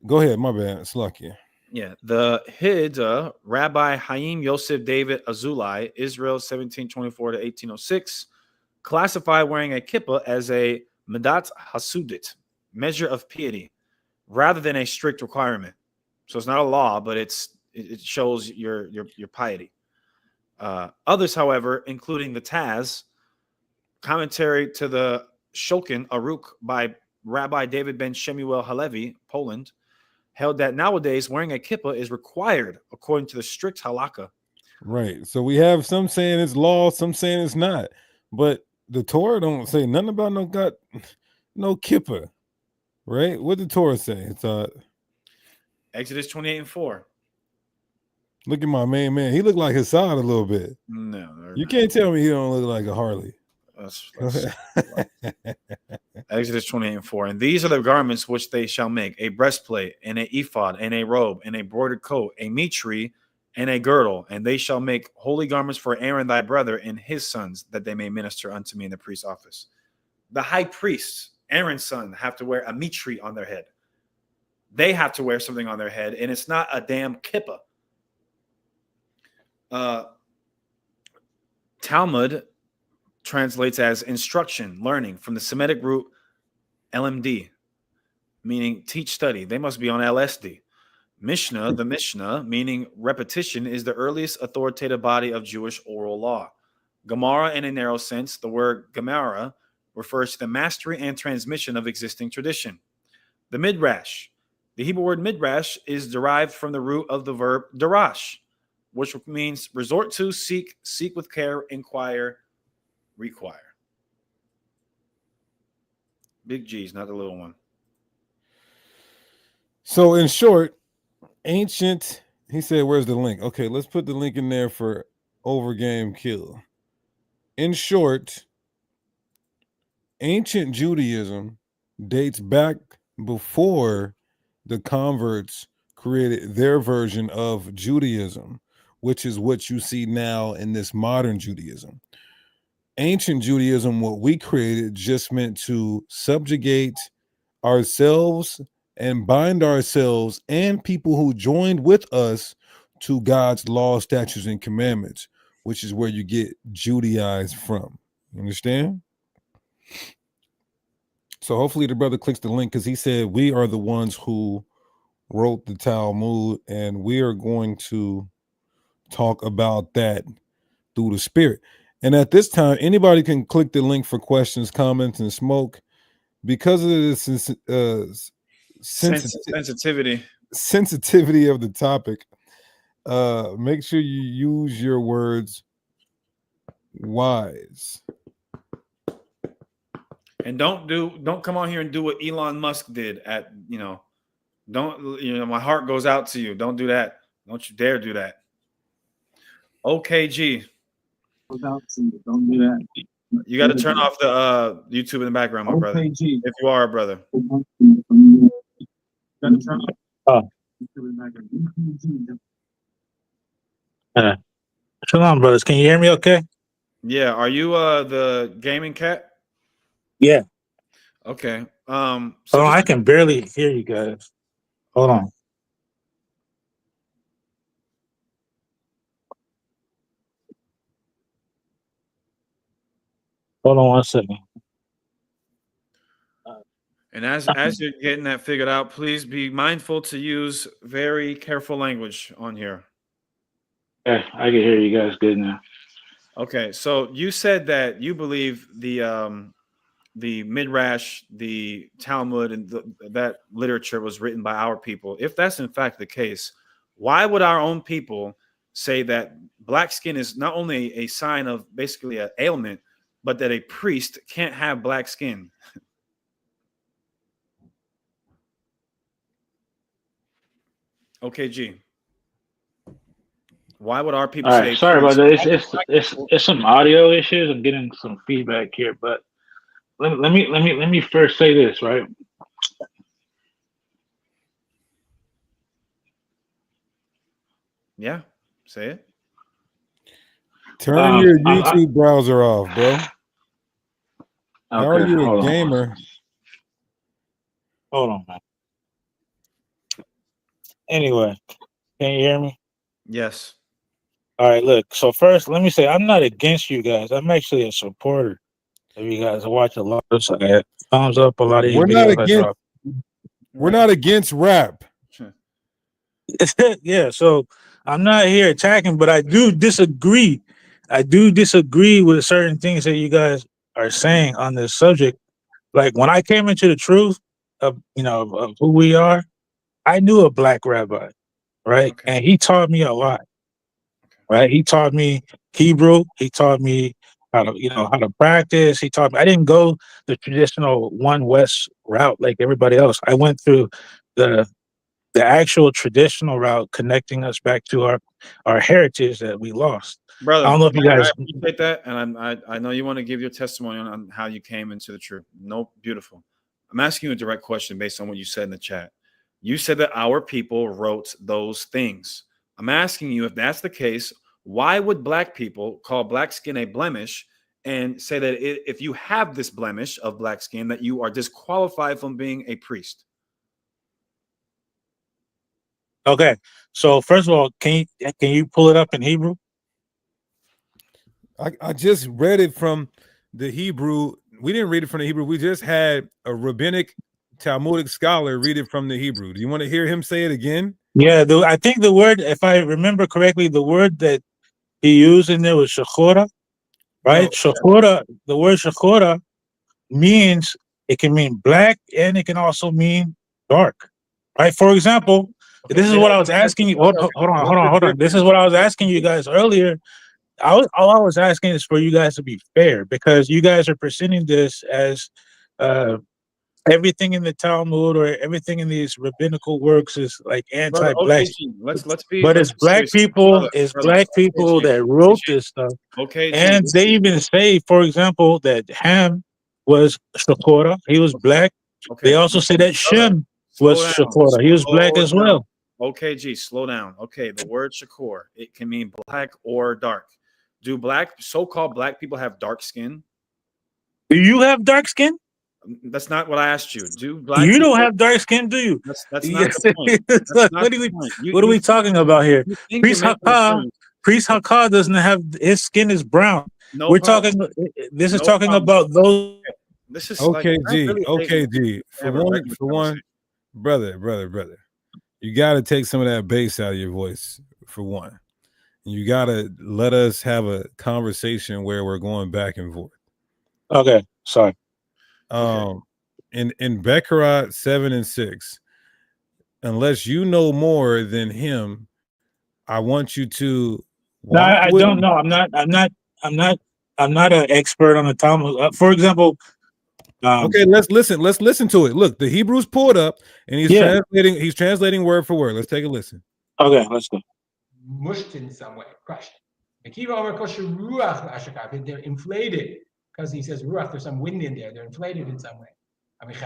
go ahead. My bad. It's lucky. Yeah, the Hid, Rabbi Haim Yosef David Azulai, Israel 1724 to 1806, classified wearing a kippah as a medat hasudit, measure of piety, rather than a strict requirement. So it's not a law, but it shows your piety. Others, however, including the Taz, commentary to the Shulchan Aruch by Rabbi David ben Shemuel Halevi, Poland, held that nowadays wearing a kippah is required according to the strict halakha. Right. So we have some saying it's law, some saying it's not. But the Torah don't say nothing about no kippah. Right? What did the Torah say? It's Exodus 28:4. Look at my main man. He looked like Hassad a little bit. No, you can't tell me he don't look like a Harley. Exodus 28:4. And these are the garments which they shall make: a breastplate, and a ephod, and a robe, and a broidered coat, a mitri, and a girdle. And they shall make holy garments for Aaron thy brother and his sons, that they may minister unto me in the priest's office. The high priest, Aaron's son, have to wear a mitri on their head. They have to wear something on their head, and it's not a damn kippah. Talmud translates as instruction, learning, from the Semitic root LMD, meaning teach, study. They must be on LSD. Mishnah, the Mishnah, meaning repetition, is the earliest authoritative body of Jewish oral law. Gemara, in a narrow sense, the word Gemara refers to the mastery and transmission of existing tradition. The Midrash, the Hebrew word Midrash, is derived from the root of the verb darash, which means resort to, seek with care, inquire, require. Big G's, not the little one. So in short, ancient, he said, where's the link? Okay, let's put the link in there for Overgame Kill. In short, ancient Judaism dates back before the converts created their version of Judaism, which is what you see now in this modern Judaism. Ancient Judaism, what we created, just meant to subjugate ourselves and bind ourselves and people who joined with us to God's law, statutes, and commandments, which is where you get Judaized from. You understand? So hopefully the brother clicks the link, because he said we are the ones who wrote the Talmud, and we are going to talk about that through the Spirit. And at this time, anybody can click the link for questions, comments, and smoke. Because of the sensitivity of the topic, make sure you use your words wise. And don't come on here and do what Elon Musk did at, my heart goes out to you. Don't do that. Don't you dare do that. OKG. Don't do that. You got to turn off the YouTube in the background, my brother. If you are a brother. Shalom, brothers. Can you hear me okay? Yeah. Are you the gaming cat? Yeah. Okay. So I can barely hear you guys. Hold on. Hold on 1 second. And as you're getting that figured out, please be mindful to use very careful language on here. Yeah, I can hear you guys good now. Okay, so you said that you believe the Midrash, the Talmud, and that literature was written by our people. If that's in fact the case, why would our own people say that black skin is not only a sign of basically an ailment, but that a priest can't have black skin? Okay, G. Why would our people say? Sorry about that. It's some audio issues. I'm getting some feedback here, but let me first say this, right? Yeah, say it. Turn your YouTube browser off, bro. How are you a gamer? Hold on, man. Anyway, can you hear me? Yes. All right, look. So first, let me say I'm not against you guys. I'm actually a supporter of you guys. I watch a lot of thumbs up. A lot of you videos. We're not against rap. Yeah, so I'm not here attacking, but I do disagree. I do disagree with certain things that you guys are saying on this subject. Like when I came into the truth of of who we are, I knew a black rabbi, right? Okay. And he taught me a lot, right? He taught me Hebrew. He taught me how to practice. He taught me. I didn't go the traditional one West route like everybody else. I went through the actual traditional route, connecting us back to our heritage that we lost. Brother, I don't know if you guys appreciate that, and I know you want to give your testimony on how you came into the truth. No, beautiful. I'm asking you a direct question based on what you said in the chat. You said that our people wrote those things. I'm asking you, if that's the case, why would black people call black skin a blemish and say that if you have this blemish of black skin, that you are disqualified from being a priest? Okay, so first of all, can you pull it up in Hebrew? I just read it from the Hebrew. We didn't read it from the Hebrew. We just had a rabbinic Talmudic scholar read it from the Hebrew. Do you want to hear him say it again? Yeah, I think the word, if I remember correctly, the word that he used in there was shachora, right? No. Shachora, the word shachora means, it can mean black and it can also mean dark, right? For example, this is what I was asking you. Hold on. This is what I was asking you guys earlier. All I was asking is for you guys to be fair, because you guys are presenting this as everything in the Talmud or everything in these rabbinical works is like anti-black. Okay, let's be. But it's black people, black people that wrote this stuff. Okay, and they even say, for example, that Ham was Shakora. He was black. Okay. They also say that Shem was Shakora. He was black as well. Okay, G, slow down. Okay, the word Shakor, it can mean black or dark. Do so-called black people have dark skin? Do you have dark skin? That's not what I asked you. Do black you don't have dark skin, do you? That's not the point. That's not the point. What are we talking about here? Priest Hakah doesn't have, his skin is brown. No We're problem. talking. This is talking about those. This is okay, like, G. really Okay, G. For one, brother. You got to take some of that bass out of your voice. For one, you got to let us have a conversation where we're going back and forth. Okay, sorry. In Bechorot 7:6, unless you know more than him, I want you to. No, I don't know. I'm not an expert on the Talmud. For example. Okay, let's listen to it. Look, the Hebrew's pulled up, and he's translating. He's translating word for word. Let's take a listen. Okay, let's go. Mushed in some way, crushed. They're inflated. because he says ruach, there's some wind in there. They're inflated in some way. His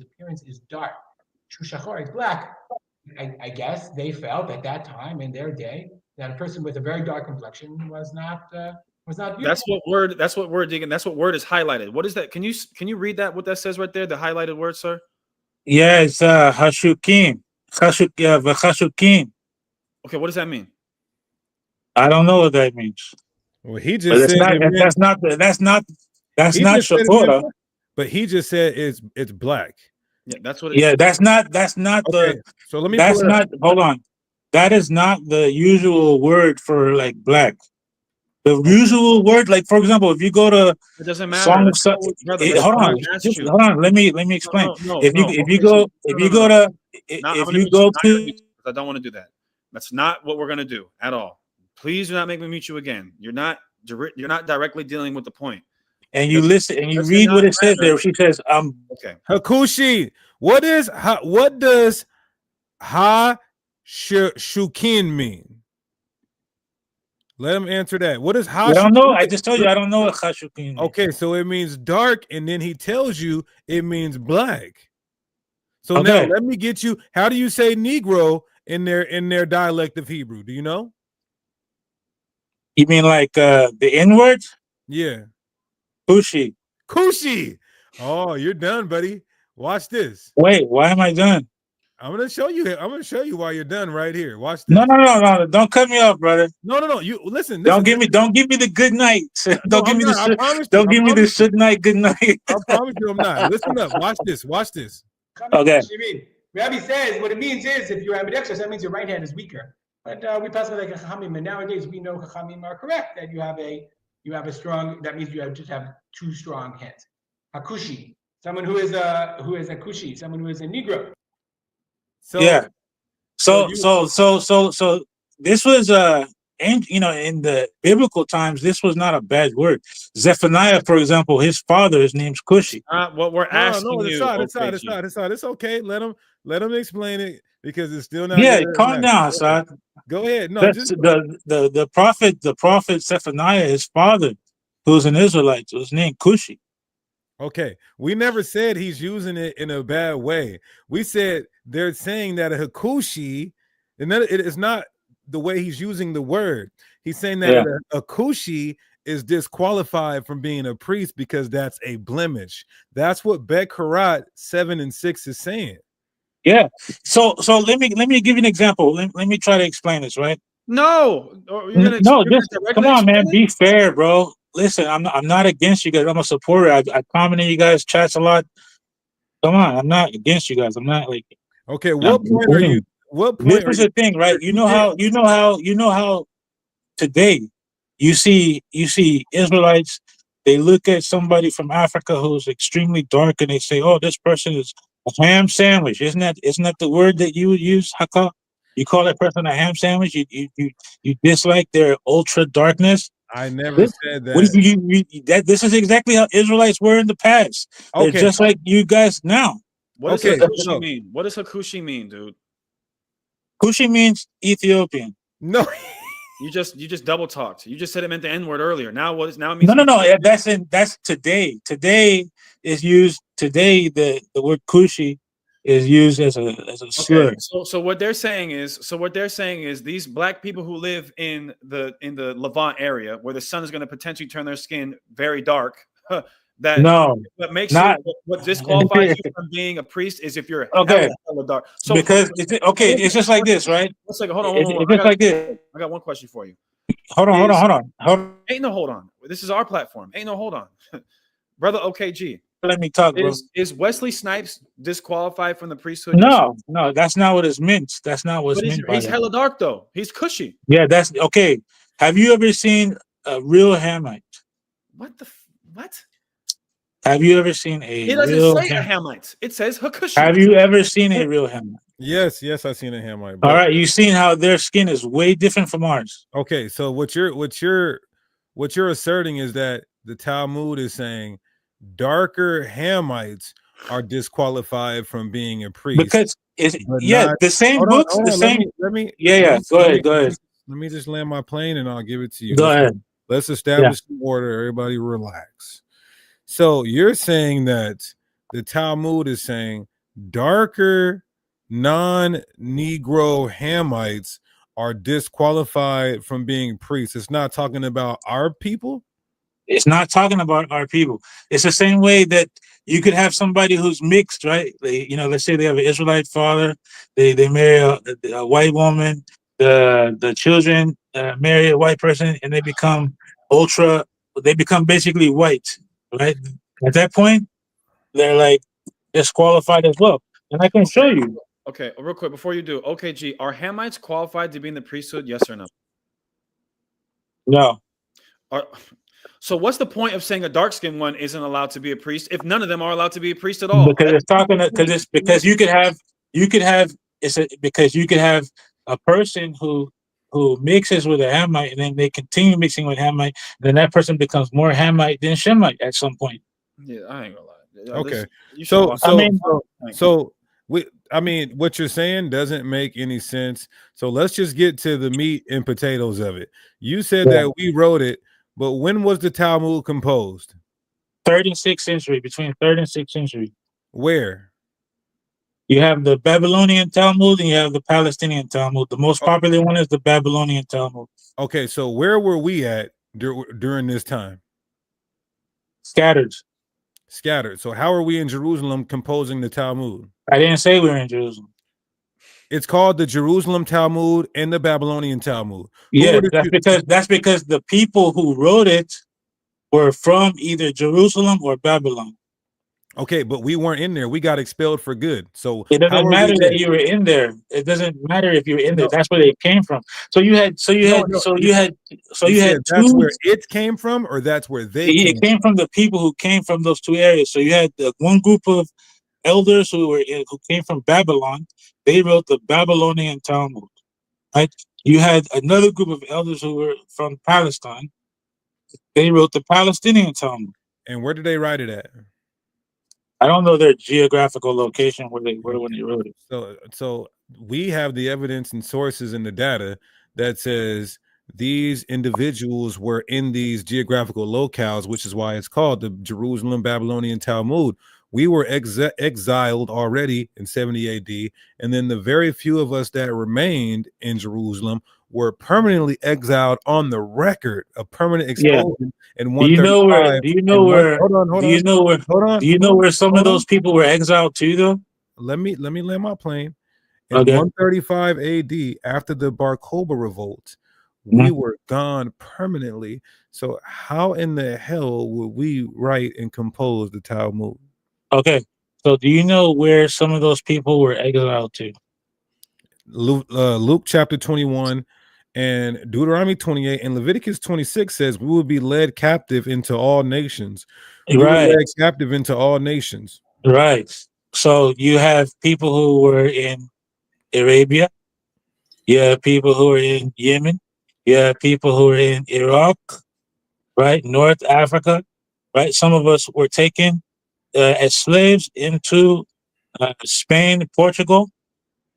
appearance is dark. Shushachor is black. I guess they felt at that time in their day that a person with a very dark complexion was not beautiful. That's what word, Deacon. That's what word is highlighted. What is that? Can you read that? What that says right there? The highlighted word, sir. Yeah, it's hashukim. Hashukim. Okay, what does that mean? I don't know what that means. Well, he But just said that's not he just said it meant Shakora. black, but he just said it's black. Yeah, that's what. Yeah, that's not Okay, so let me. That's pull it up. not. Hold on. That is not the usual word for like black. The usual word, like for example, if you go to It doesn't Song matter. of Son, Brother, hold on, hold on. Let me explain. If you go to I don't want to do that. That's not what we're gonna do at all. Please do not make me mute you again. You're not directly dealing with the point. And you listen and you read what it says there. She says, okay. Hakushi. What does ha shukin mean? Let him answer that. What is ha? I don't know. I just told you I don't know what hashukin means. Okay, so it means dark, and then he tells you it means black. So now let me get you. How do you say Negro in their dialect of Hebrew? Do you know? You mean like the N-word? Yeah. Kushi. Kushi. Oh, you're done, buddy. Watch this. Wait, why am I done? I'm gonna show you why you're done right here. Watch this. No. Don't cut me off, brother. No. You listen. Don't give me the good night. Don't give me the good night. Good night. I promise you, I'm not. Listen up. Watch this. Okay. Rabbi says what it means is if you're ambidextrous, that means your right hand is weaker. But we pass like a chachamim, and nowadays we know chachamim are correct that you have a strong. That means you just have two strong hands. Hakushi, someone who is a kushi, someone who is a negro. So this was and in the biblical times this was not a bad word. Zephaniah, for example, his father's name's Cushi. What we're asking you. It's okay. Let him explain it because it's still not. Yeah, calm down, Assad. Go ahead. No, just the prophet Zephaniah, his father, who's an Israelite, was named Cushi. Okay, we never said he's using it in a bad way. We said they're saying that a hakushi, and that it is not the way he's using the word. He's saying that a kushi is disqualified from being a priest because that's a blemish. That's what Bet Karat 7 and 6 is saying. Yeah. So let me give you an example. Let me try to explain this, right? No, come on, man. Be fair, bro. Listen, I'm not against you guys. I'm a supporter. I comment in you guys' chats a lot. Come on, I'm not against you guys. I'm not like. Okay, what point are you? What point? This is the thing, right? You know how today you see Israelites. They look at somebody from Africa who's extremely dark, and they say, "Oh, this person is a ham sandwich." Isn't that the word that you would use, Haka? You call that person a ham sandwich? You dislike their ultra darkness. I never said that. This is exactly how Israelites were in the past. They're just like you guys now. What does Hakushi mean? What does Hakushi mean, dude? Kushi means Ethiopian. No. You just double talked. You just said it meant the N-word earlier. Now what is now it means No. That's today. Today is used. Today the word Kushi is used as a slur. Okay. So what they're saying is these black people who live in the Levant area where the sun is going to potentially turn their skin very dark. What disqualifies you from being a priest is if you're hella dark. So because it's just like this, right? One second, hold on. It's just like this. I got one question for you. Hold on. Ain't no hold on. This is our platform. Ain't no hold on, brother. OKG. Let me talk, bro. Is Wesley Snipes disqualified from the priesthood? No, that's not what it's meant. That's not what's meant by he's hella dark though. He's cushy. Yeah, that's okay. Have you ever seen a real Hamite? What? Have you ever seen a real Hamite? It doesn't say a Hamite. It says Hakushi. Have you ever seen a real Hamite? Yes, I've seen a Hamite. All right, you've seen how their skin is way different from ours. Okay, so what you're asserting is that the Talmud is saying darker Hamites are disqualified from being a priest because the same books. Go ahead. Let me just land my plane and I'll give it to you. Go ahead. Let's establish some order. Everybody relax. So you're saying that the Talmud is saying darker non-Negro Hamites are disqualified from being priests. It's not talking about our people. It's not talking about our people. It's the same way that you could have somebody who's mixed, right? Let's say they have an Israelite father, they marry a white woman, the children marry a white person, and they become basically white, right? At that point, they're like disqualified as well. And I can show you. Okay, real quick before you do, OKG, are Hamites qualified to be in the priesthood? Yes or no? No. So what's the point of saying a dark-skinned one isn't allowed to be a priest if none of them are allowed to be a priest at all? Because you could have a person who mixes with a Hamite and then they continue mixing with Hamite, then that person becomes more Hamite than Shemite at some point. Yeah, I ain't gonna lie. Okay. What you're saying doesn't make any sense. So let's just get to the meat and potatoes of it. You said that we wrote it, but when was the Talmud composed? 3rd and 6th century, between 3rd and 6th century. Where? You have the Babylonian Talmud and you have the Palestinian Talmud. The most popular one is the Babylonian Talmud. Okay, so where were we at during this time? Scattered. So how are we in Jerusalem composing the Talmud? I didn't say we were in Jerusalem. It's called the Jerusalem Talmud and the Babylonian Talmud. Yeah, that's because the people who wrote it were from either Jerusalem or Babylon. Okay, but we weren't in there. We got expelled for good. So it doesn't matter that you were in there. It doesn't matter if you were in there. That's where they came from. That's where it came from, or that's where it came from. The people who came from those two areas. So you had the one group of elders who came from Babylon. They wrote the Babylonian Talmud, right? You had another group of elders who were from Palestine. They wrote the Palestinian Talmud. And where did they write it at? I don't know their geographical location when they wrote it. So we have the evidence and sources in the data that says these individuals were in these geographical locales, which is why it's called the Jerusalem Babylonian Talmud. We were exiled already in 70 AD, and then the very few of us that remained in Jerusalem were permanently exiled on the record, a permanent expulsion in 135. Do you know where some of those people were exiled to, though? Let me land my plane. In 135 AD, after the Bar Kokhba revolt, we were gone permanently. So how in the hell would we write and compose the Talmud? Okay, so do you know where some of those people were exiled to? Luke chapter 21 and Deuteronomy 28 and Leviticus 26 says we will be led captive into all nations. Right. Captive into all nations. Right. So you have people who were in Arabia. You have people who are in Yemen. You have people who are in Iraq, right? North Africa, right? Some of us were taken as slaves into Spain, Portugal,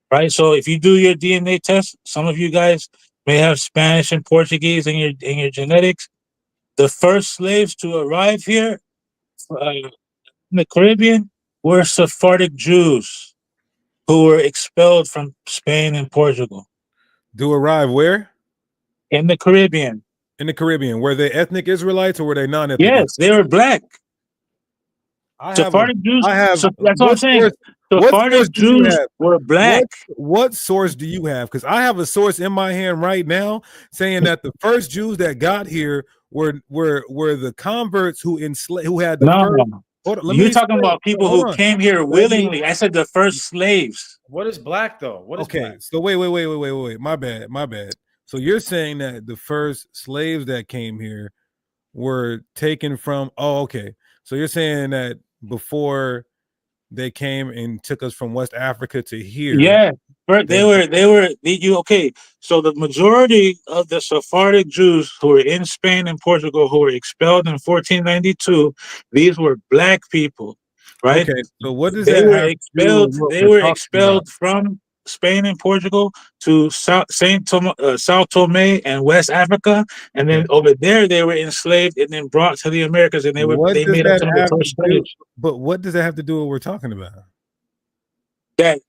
right? So if you do your DNA test, some of you guys may have Spanish and Portuguese in your genetics. The first slaves to arrive here in the Caribbean were Sephardic Jews who were expelled from Spain and Portugal. To arrive where? In the Caribbean. In the Caribbean. Were they ethnic Israelites or were they non-ethnic? Yes, they were black. Sephardic Jews. That's what I'm saying. Sephardic Jews were black. What source do you have? Because I have a source in my hand right now saying that the first Jews that got here were the converts who enslaved, who had the first. You're talking about people who came here willingly. I said the first slaves. What is black though? What is black? So wait. My bad. So you're saying that the first slaves that came here were taken from? Oh, okay. So you're saying that before they came and took us from West Africa to here. Yeah, they were. Okay, so the majority of the Sephardic Jews who were in Spain and Portugal who were expelled in 1492, these were black people, right? Okay, so what does that have to do with what they were expelled from Spain and Portugal to South Tome and West Africa, and then over there they were enslaved and then brought to the Americas, and they made up some of the first slaves. But what does that have to do with what we're talking about? That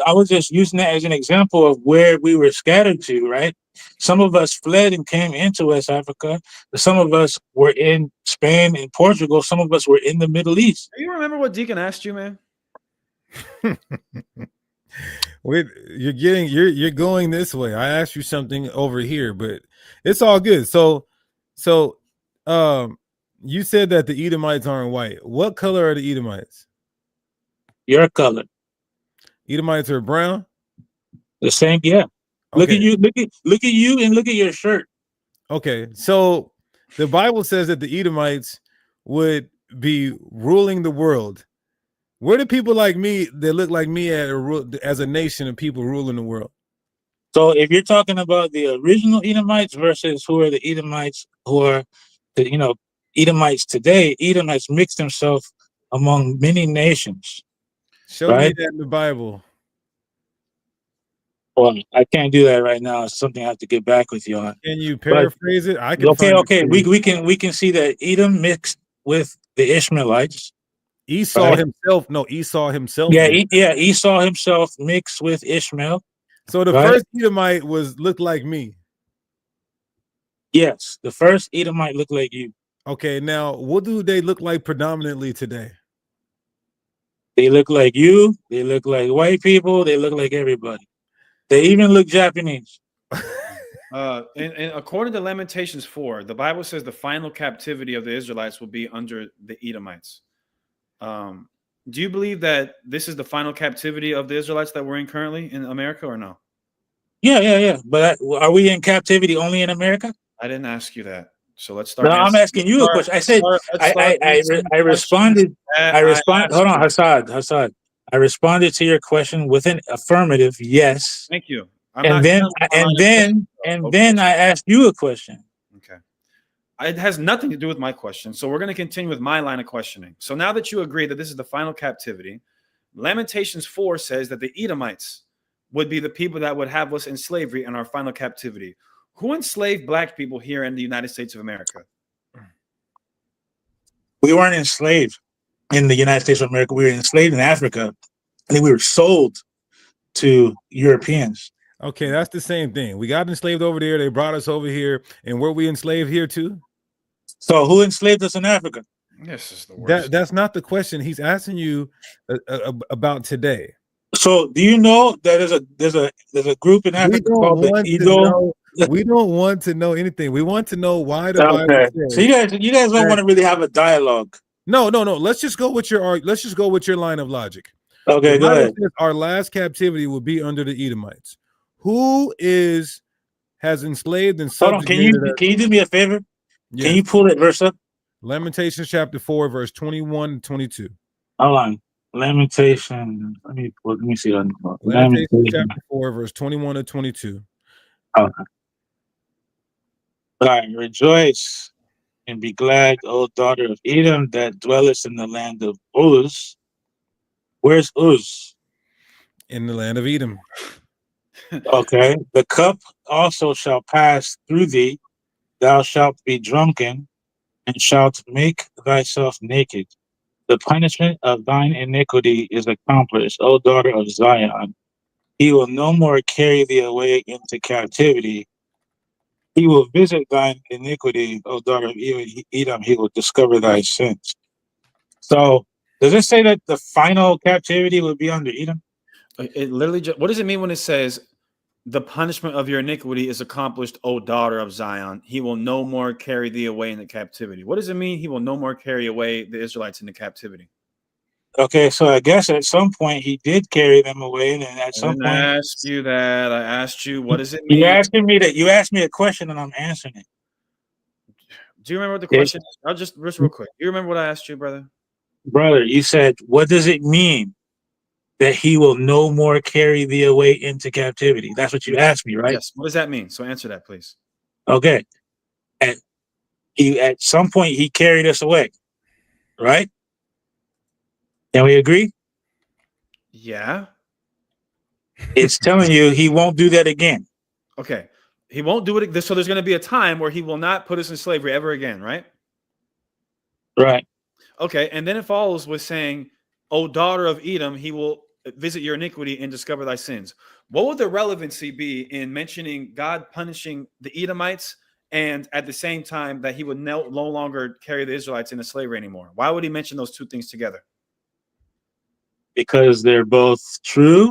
I was just using that as an example of where we were scattered to, right? Some of us fled and came into West Africa. Some of us were in Spain and Portugal. Some of us were in the Middle East. Do you remember what Deacon asked you, man? Wait, you're going this way. I asked you something over here, but it's all good. So you said that the Edomites aren't white. What color are the Edomites? Your color. Edomites are brown. The same, yeah. Okay. Look at you, look at you, and look at your shirt. Okay, so the Bible says that the Edomites would be ruling the world. Where do people like me that look like me as a nation of people ruling the world? So if you're talking about the original Edomites versus who are the Edomites who are the Edomites today, Edomites mixed themselves among many nations. Show me that in the Bible. Well, I can't do that right now. It's something I have to get back with you on. Can you paraphrase it? I can. Okay. We can see that Edom mixed with the Ishmaelites. Esau himself. No, Esau himself. Yeah, Esau himself mixed with Ishmael. So the first Edomite looked like me. Yes, the first Edomite looked like you. Okay, now what do they look like predominantly today? They look like you. They look like white people. They look like everybody. They even look Japanese. And according to Lamentations 4, the Bible says the final captivity of the Israelites will be under the Edomites. Do you believe that this is the final captivity of the Israelites that we're in currently in America, or no? Yeah. But are we in captivity only in America? I didn't ask you that. So let's start. No, I'm asking you a question. I said I responded. Hold on, Hassad. I responded to your question with an affirmative yes. Thank you. And then I asked you a question. Okay. It has nothing to do with my question. So we're going to continue with my line of questioning. So now that you agree that this is the final captivity, Lamentations 4 says that the Edomites would be the people that would have us in slavery in our final captivity. Who enslaved black people here in the United States of America? We weren't enslaved in the United States of America. We were enslaved in Africa. And then we were sold to Europeans. Okay, that's the same thing. We got enslaved over there. They brought us over here. And were we enslaved here too? So who enslaved us in Africa? This is the worst. That's not the question. He's asking you about today. So do you know that there's a group in Africa called the Edo? We don't want to know anything. We want to know why the Bible says. So you guys don't want to really have a dialogue. No. Let's just go with your line of logic. Okay, go ahead. Our last captivity will be under the Edomites. Who has enslaved and subjugated? Hold on, can you do me a favor? Yes. Can you pull that verse up? Lamentations chapter 4, verse 21 and 22. Hold on. Lamentation. Let me see. Lamentations chapter 4, verse 21 to 22. Okay. All right. Rejoice and be glad, O daughter of Edom, that dwellest in the land of Uz. Where's Uz? In the land of Edom. Okay. The cup also shall pass through thee. Thou shalt be drunken and shalt make thyself naked. The punishment of thine iniquity is accomplished, O daughter of Zion. He will no more carry thee away into captivity. He will visit thine iniquity, O daughter of Edom. He will discover thy sins. So, does it say that the final captivity will be under Edom? It literally what does it mean when it says the punishment of your iniquity is accomplished, O daughter of Zion? He will no more carry thee away into captivity. What does it mean? He will no more carry away the Israelites into captivity. Okay, so I guess at some point he did carry them away, and then at some point I asked you that. I asked you, what does it mean? You asked me a question, and I'm answering it. Do you remember what the question is? I'll just real quick. You remember what I asked you, brother? Brother, you said, what does it mean that he will no more carry thee away into captivity? That's what you asked me, right? Yes. What does that mean? So answer that, please. Okay. At some point he carried us away, right? Can we agree? Yeah. It's telling you he won't do that again. Okay. He won't do it. So there's going to be a time where he will not put us in slavery ever again, right? Right. Okay. And then it follows with saying, "O daughter of Edom, he will visit your iniquity and discover thy sins." What would the relevancy be in mentioning God punishing the Edomites and at the same time that he would no longer carry the Israelites into slavery anymore? Why would he mention those two things together? Because they're both true.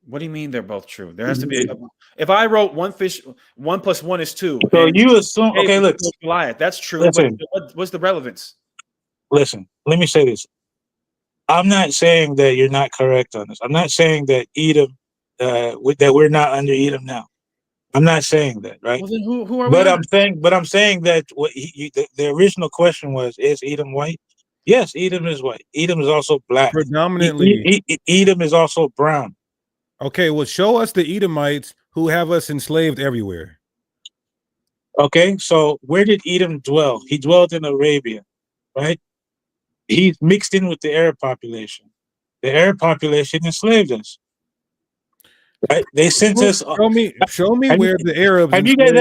What do you mean they're both true? There has to be. If I wrote 1 + 1 is 2. So and you assume, David okay, look, killed Goliath, that's true. listen. But what's the relevance? Listen, let me say this. I'm not saying that you're not correct on this. I'm not saying that Edom, that we're not under Edom now. I'm not saying that, right? Well, then who are we But under? I'm saying that what the original question was: is Edom white? Yes, Edom is white. Edom is also black. Predominantly. Edom is also brown. Okay, well, show us the Edomites who have us enslaved everywhere. Okay, so where did Edom dwell? He dwelled in Arabia, right? He's mixed in with the Arab population. The Arab population enslaved us, right? They sent us. Show me Have you, where the Arabs. have you guys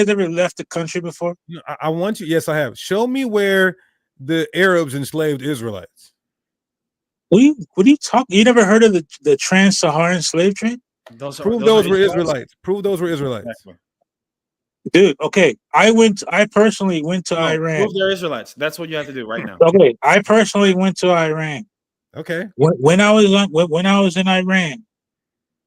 ever left the country before? I want you. Yes, I have. Show me where the Arabs enslaved Israelites. What are you talking? You never heard of the trans-Saharan slave trade? Prove those were Israelites. Prove those were Israelites. Exactly. Dude, okay. I personally went to Iran. Prove they're Israelites. That's what you have to do right now. Okay, I personally went to Iran. Okay. When I was in Iran,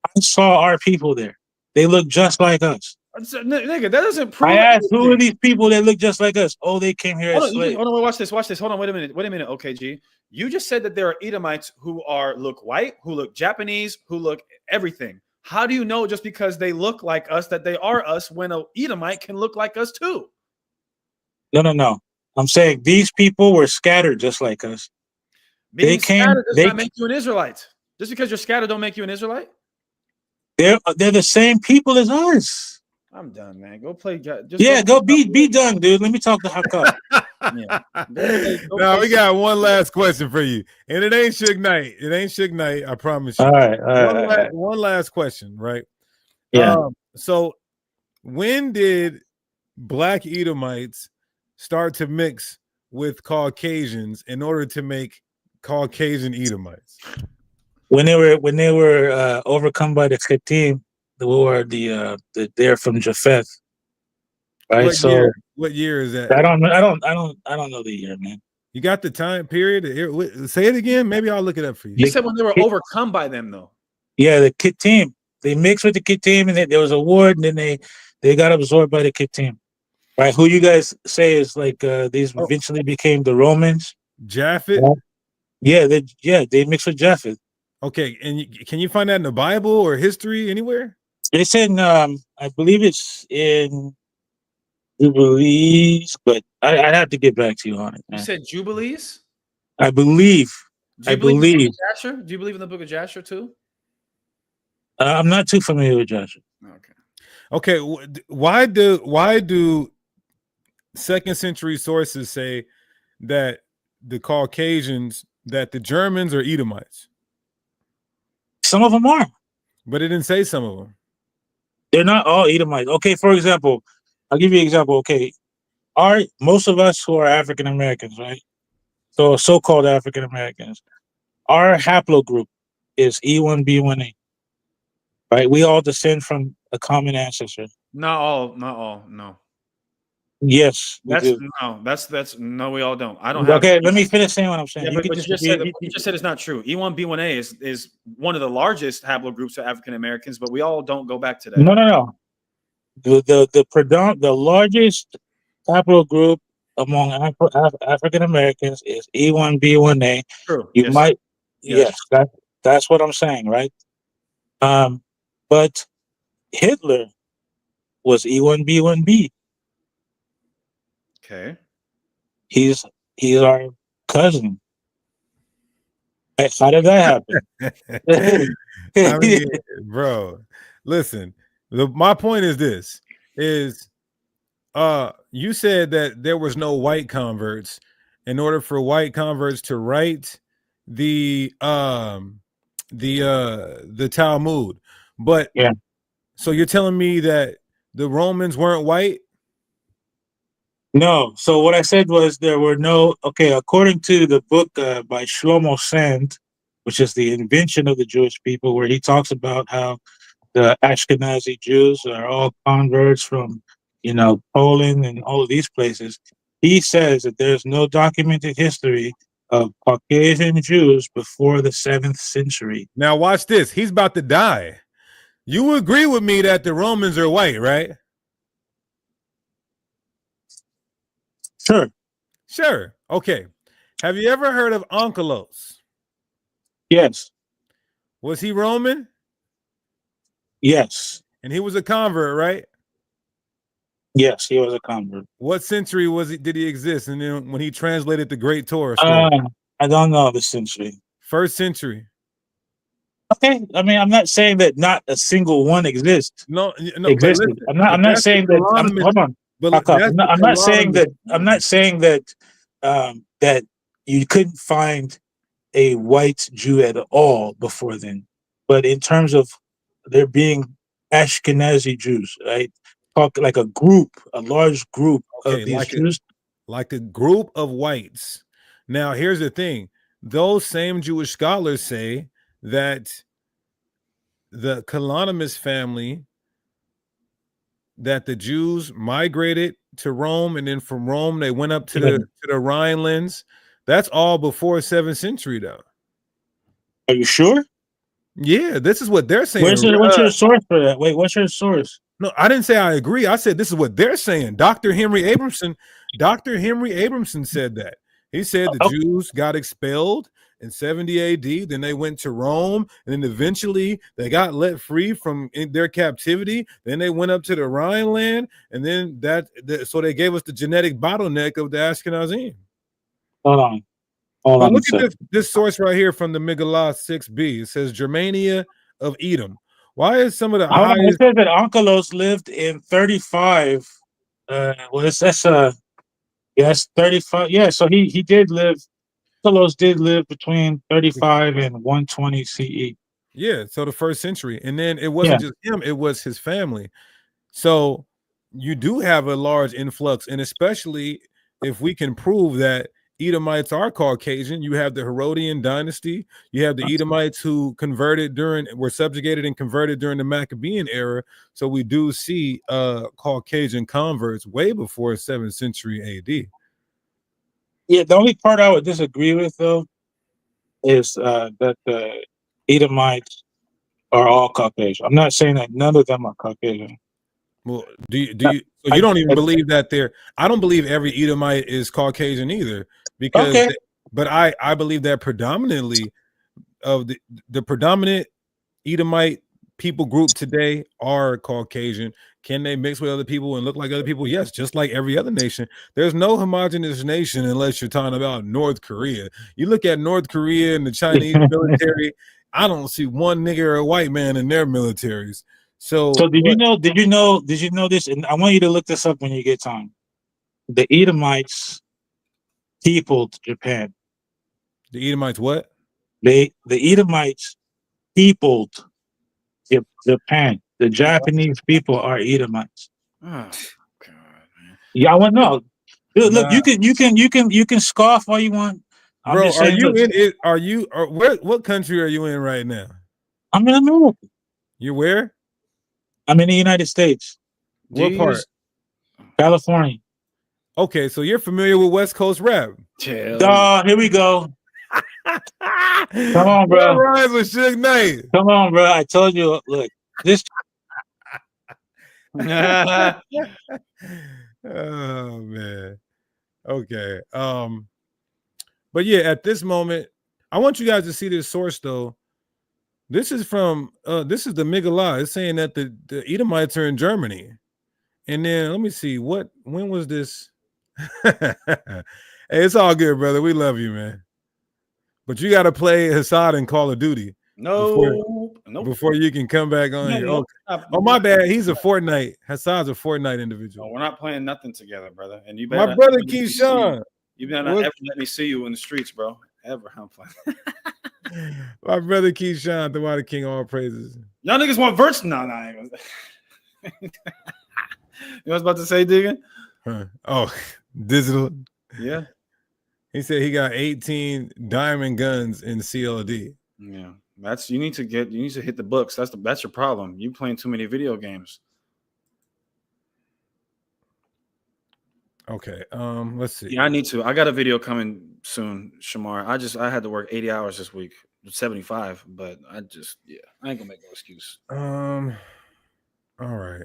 I saw our people there. They look just like us. Nigga, that doesn't prove. I asked, anything. who are these people that look just like us? Oh, they came here as slaves. Hold on, watch this. Hold on, wait a minute. Okay, G. You just said that there are Edomites who look white, who look Japanese, who look everything. How do you know just because they look like us that they are us when an Edomite can look like us too? No. I'm saying these people were scattered just like us. Being scattered does not make you an Israelite. Just because you're scattered don't make you an Israelite? They're the same people as us. I'm done, man. Go play. Go be done, dude. Let me talk to Hakka. Yeah. Now we got one last question for you, and it ain't Suge Knight. It ain't Suge Knight. I promise you. All right. One last question, right? Yeah. So, when did Black Edomites start to mix with Caucasians in order to make Caucasian Edomites? When they were overcome by the Chetim, they're from Japheth, right? What year is that? I don't know the year, man. You got the time period? Say it again. Maybe I'll look it up for you. You said when they were overcome by them, though. Yeah, the Chetim. They mixed with the Chetim, and there was a war, and then they got absorbed by the Chetim, right? Who you guys say is like these eventually became the Romans? Japheth. Yeah, they mixed with Japheth. Okay, and can you find that in the Bible or history anywhere? It's in, I believe it's in Jubilees, but I'd have to get back to you on it, man. You said Jubilees? I believe. Do you believe in the book of Jasher? Do you believe in the book of Jasher too? I'm not too familiar with Jasher. Okay. Why do second century sources say that the Caucasians, that the Germans are Edomites? Some of them are. But it didn't say some of them. They're not all Edomites. Okay, for example, I'll give you an example. Okay, most of us who are African Americans, right? So-called African Americans, our haplogroup is E1B1A. Right? We all descend from a common ancestor. Not all, no. Yes, we do. No, we all don't. I don't have. Okay, let me finish saying what I'm saying. Yeah, but you just said it's not true. E1B1A is one of the largest haplogroups of African Americans, but we all don't go back to that. No. The largest haplogroup among African Americans is E1B1A. True. Yes, that's what I'm saying, right? But Hitler was E1B1B. Okay. He's our cousin. How did that happen? I mean, bro, listen. My point is this: you said that there was no white converts. In order for white converts to write the the Talmud. But Yeah. so you're telling me that the Romans weren't white? No. So what I said was there were no. Okay, according to the book by Shlomo Sand, which is the invention of the Jewish people, where he talks about how the Ashkenazi Jews are all converts from, Poland and all of these places. He says that there's no documented history of Caucasian Jews before the 7th century. Now watch this. He's about to die. You agree with me that the Romans are white, right? Sure. Sure. Okay. Have you ever heard of Onkelos? Yes. Was he Roman? Yes. And he was a convert, right? Yes, he was a convert. What century did he exist? And then when he translated the Great Torah story? I don't know the century. 1st century. Okay, I mean, I'm not saying that not a single one exists. No, existed. But listen, I'm not saying that. Hold on. I'm not saying that. I'm not saying that that you couldn't find a white Jew at all before then. But in terms of there being Ashkenazi Jews, right? Talk like a large group of these Jews. Like a group of whites. Now, here's the thing. Those same Jewish scholars say that the Colonimus family, that the Jews migrated to Rome, and then from Rome they went up to the Rhinelands. That's all before 7th century, though. Are you sure? Yeah, this is what they're saying. What's your source for that? Wait, what's your source? No, I didn't say I agree. I said this is what they're saying. Dr. Henry Abramson said that. He said the Jews got expelled in 70 AD. Then they went to Rome, and then eventually they got let free from their captivity. Then they went up to the Rhineland, and then so they gave us the genetic bottleneck of the Ashkenazim. Hold on. But look at this source right here from the Megillah 6b. It says Germania of Edom. Why is some of the highest? It says that Onkelos lived in 35. Yes, 35. Yeah, so he did live. Onkelos did live between 35 and 120 CE. Yeah, so the 1st century, and then it wasn't just him; it was his family. So you do have a large influx, and especially if we can prove that Edomites are Caucasian. You have the Herodian dynasty. You have the Edomites who were subjugated and converted during the Maccabean era. So we do see Caucasian converts way before 7th century AD. Yeah, the only part I would disagree with though is that the Edomites are all Caucasian. I'm not saying that none of them are Caucasian. Well, do you so you don't even believe that I don't believe every Edomite is Caucasian either, because but I believe that predominantly of the predominant Edomite people group today are Caucasian. Can they mix with other people and look like other people? Yes, just like every other nation. There's no homogenous nation unless you're talking about North Korea. You look at North Korea and the Chinese military, I don't see one nigga or a white man in their militaries. So did you know this? And I want you to look this up when you get time. The Edomites peopled Japan. The Edomites what? The Edomites peopled Japan. The Japanese people are Edomites. Oh God, man. Yeah, I want to know. Dude, look, you can scoff all you want. Bro, just saying, what country are you in right now? I'm in America. You're where? I'm in the United States. What part? California. Okay, so you're familiar with West Coast rap. Here we go. Come on, bro. Rhymes with Suge Knight. Come on, bro. I told you. Look, this. Oh man. Okay. But yeah, at this moment, I want you guys to see this source though. This is from this is the Megillah. It's saying that the Edomites are in Germany. And then let me see when was this? Hey, it's all good, brother. We love you, man. But you got to play Hassad in Call of Duty. Before you can come back on here. Oh, my bad. He's a Fortnite. Hassad's a Fortnite individual. No, we're not playing nothing together, brother. And you better my brother Keyshawn. You better not ever let me see you in the streets, bro. Ever. I'm playing. My brother Keyshawn, the Water King, all praises. Y'all niggas want virtue? No, I ain't gonna. You know what I was about to say, Deacon? Huh. Oh, digital. Yeah. He said he got 18 diamond guns in CLD. Yeah. You need to hit the books. That's your problem. You playing too many video games. Okay. Let's see. Yeah, I need to. I got a video coming soon, Shamar. I had to work 80 hours this week, 75, but I ain't gonna make no excuse. All right.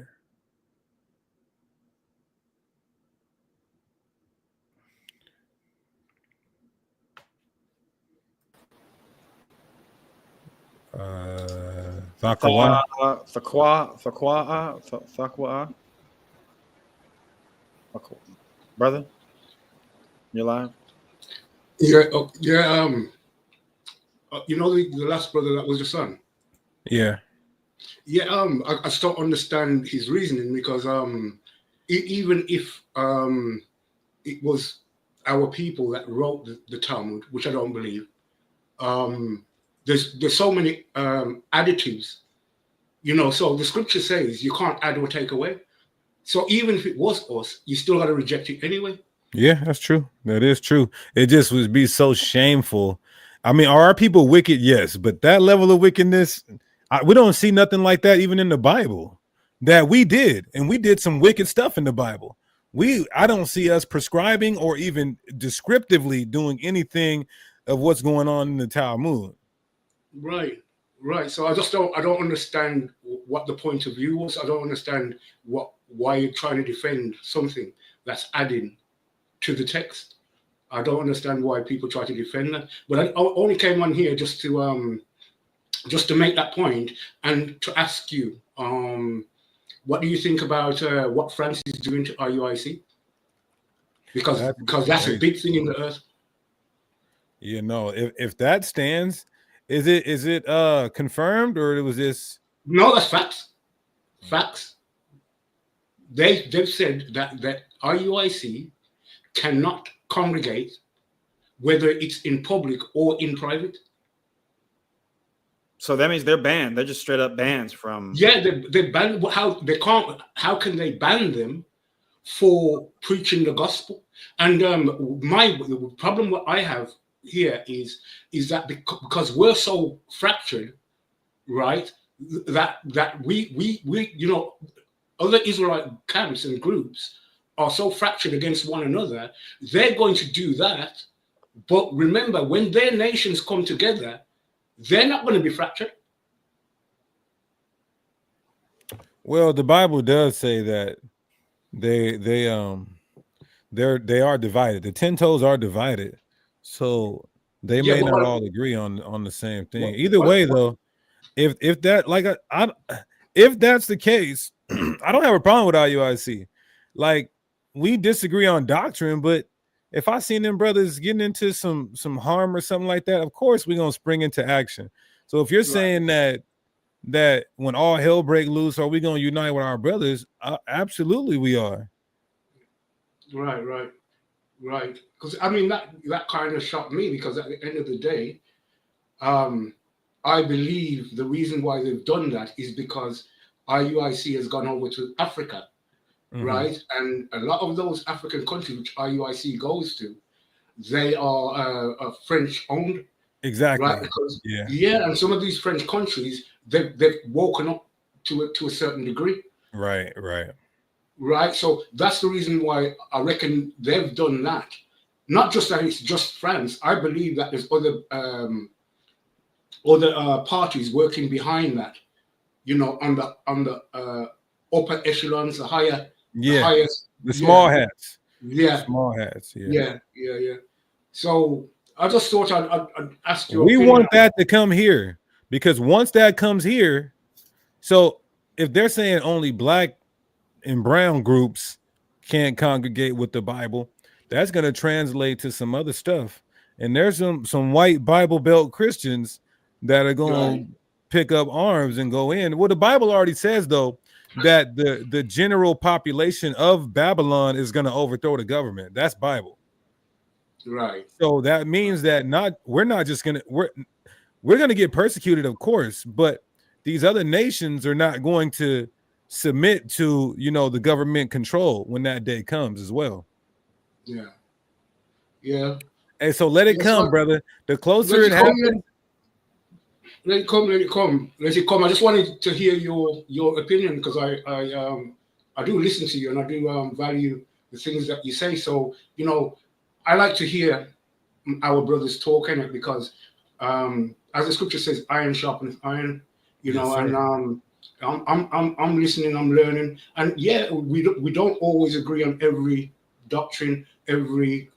Thakwa. Brother, you're live. Yeah, you know the last brother that was your son. Yeah. Yeah, I still understand his reasoning because even if it was our people that wrote the Talmud, which I don't believe, there's so many additives, you know. So the scripture says you can't add or take away. So even if it was us, you still got to reject it anyway. Yeah, that's true. That is true. It just would be so shameful. I mean, are our people wicked? Yes, but that level of wickedness, we don't see nothing like that even in the Bible. That we did, and we did some wicked stuff in the Bible. I don't see us prescribing or even descriptively doing anything of what's going on in the Talmud. Right. So I don't understand what the point of view was. I don't understand why you're trying to defend something that's adding to the text. I don't understand why people try to defend that. But I only came on here just to make that point and to ask you, what do you think about what France is doing to IUIC? Because that's a big thing in the earth. You know, if that stands, is it confirmed, or was this? No, that's facts. Facts. They've said that IUIC cannot congregate, whether it's in public or in private. So that means they're banned. They're just straight up bans from. Yeah, they're banned. How can they ban them for preaching the gospel? And the problem what I have here is that because we're so fractured, right? That we you know, other Israelite camps and groups are so fractured against one another. They're going to do that, but remember, when their nations come together, they're not going to be fractured. Well, the Bible does say that they are divided. The 10 toes are divided, so they may not all agree on the same thing. Either way, though, if that if that's the case, I don't have a problem with IUIC. Like, we disagree on doctrine, but if I seen them brothers getting into some harm or something like that, of course we're gonna spring into action. So if you're saying that when all hell break loose, are we gonna unite with our brothers? Absolutely, we are. Right. Because I mean that kind of shocked me, because at the end of the day, I believe the reason why they've done that is because IUIC has gone over to Africa. Mm-hmm. Right, and a lot of those African countries which IUIC goes to, they are French owned. Exactly. Right, because and some of these French countries they've woken up to a certain degree. Right. So that's the reason why I reckon they've done that. Not just that it's just France. I believe that there's other parties working behind that. You know, on the upper echelons, the higher. The small hats. Yeah. Small hats. Yeah. So I just thought I'd ask you. We want that to come here, because once that comes here, so if they're saying only black and brown groups can't congregate with the Bible, that's going to translate to some other stuff. And there's some white Bible Belt Christians that are going to pick up arms and go in. Well, the Bible already says, though, that the general population of Babylon is going to overthrow the government. That's Bible. Right. So that means that we're not just going to, we're going to get persecuted, of course, but these other nations are not going to submit to, you know, the government control when that day comes as well. Yeah. Yeah. And so let it come, brother. The closer it happens. Let it come, let it come, let it come. I just wanted to hear your opinion, because I do listen to you, and I do value the things that you say. So, you know, I like to hear our brothers talk in it, because as the scripture says, iron sharpens iron, you know, and I'm listening, I'm learning, and yeah, we don't always agree on every doctrine, every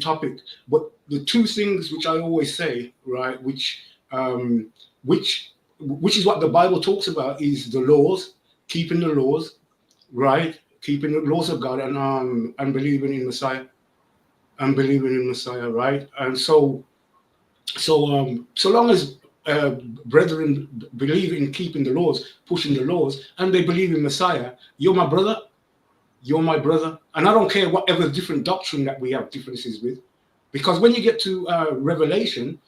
topic, but the two things which I always say, right, which is what the Bible talks about, is the laws, keeping the laws, right, keeping the laws of God, and believing in Messiah, right, and so long as brethren believe in keeping the laws, pushing the laws, and they believe in Messiah, you're my brother, and I don't care whatever different doctrine that we have differences with, because when you get to Revelation,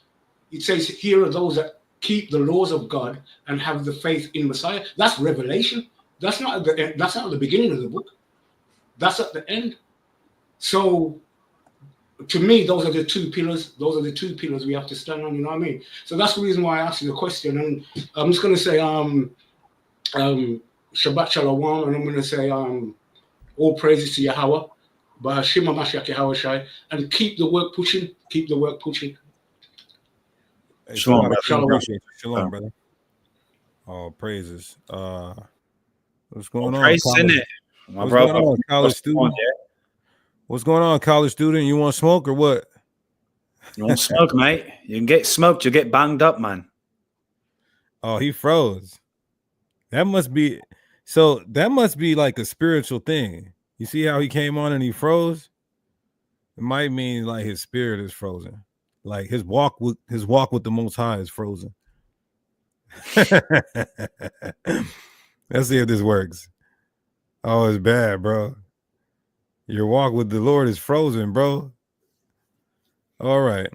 it says, here are those that keep the laws of God and have the faith in Messiah. That's Revelation. That's not at the beginning of the book. That's at the end. So to me, those are the two pillars. Those are the two pillars we have to stand on, you know what I mean? So that's the reason why I asked you the question. And I'm just going to say Shabbat Shalom, and I'm going to say all praises to Yahweh, B'Hashim HaMashiach Yahweh Shai, and keep the work pushing, keep the work pushing. Hey, shalom, brother. Shalom, shalom, brother. Oh, praises. What's going on? Praise in it. What's going on, college student? What's going on, college student? You want smoke or what? You want smoke, mate? You can get smoked. You get banged up, man. Oh, he froze. That must be like a spiritual thing. You see how he came on and he froze? It might mean like his spirit is frozen. Like his walk with the Most High is frozen. Let's see if this works. Oh, it's bad, bro. Your walk with the Lord is frozen, bro. All right,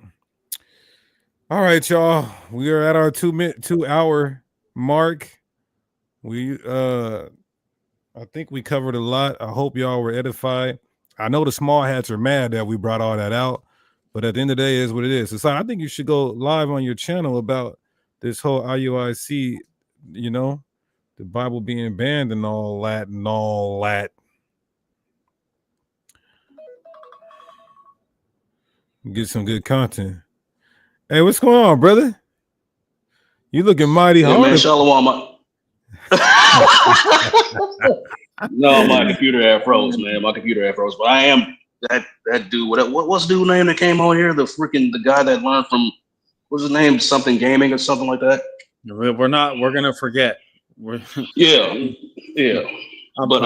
y'all. We are at our 2 hour mark. I think we covered a lot. I hope y'all were edified. I know the small hats are mad that we brought all that out, but at the end of the day, it is what it is. So I think you should go live on your channel about this whole IUIC, you know, the Bible being banned and all that. Get some good content. Hey, what's going on, brother? You looking mighty hard. Man, shalom. No, my computer had froze, man. My computer had froze. But I am that dude. What's the dude's name that came on here? The guy that learned from, what's his name? Something Gaming or something like that. We're gonna forget. Yeah. But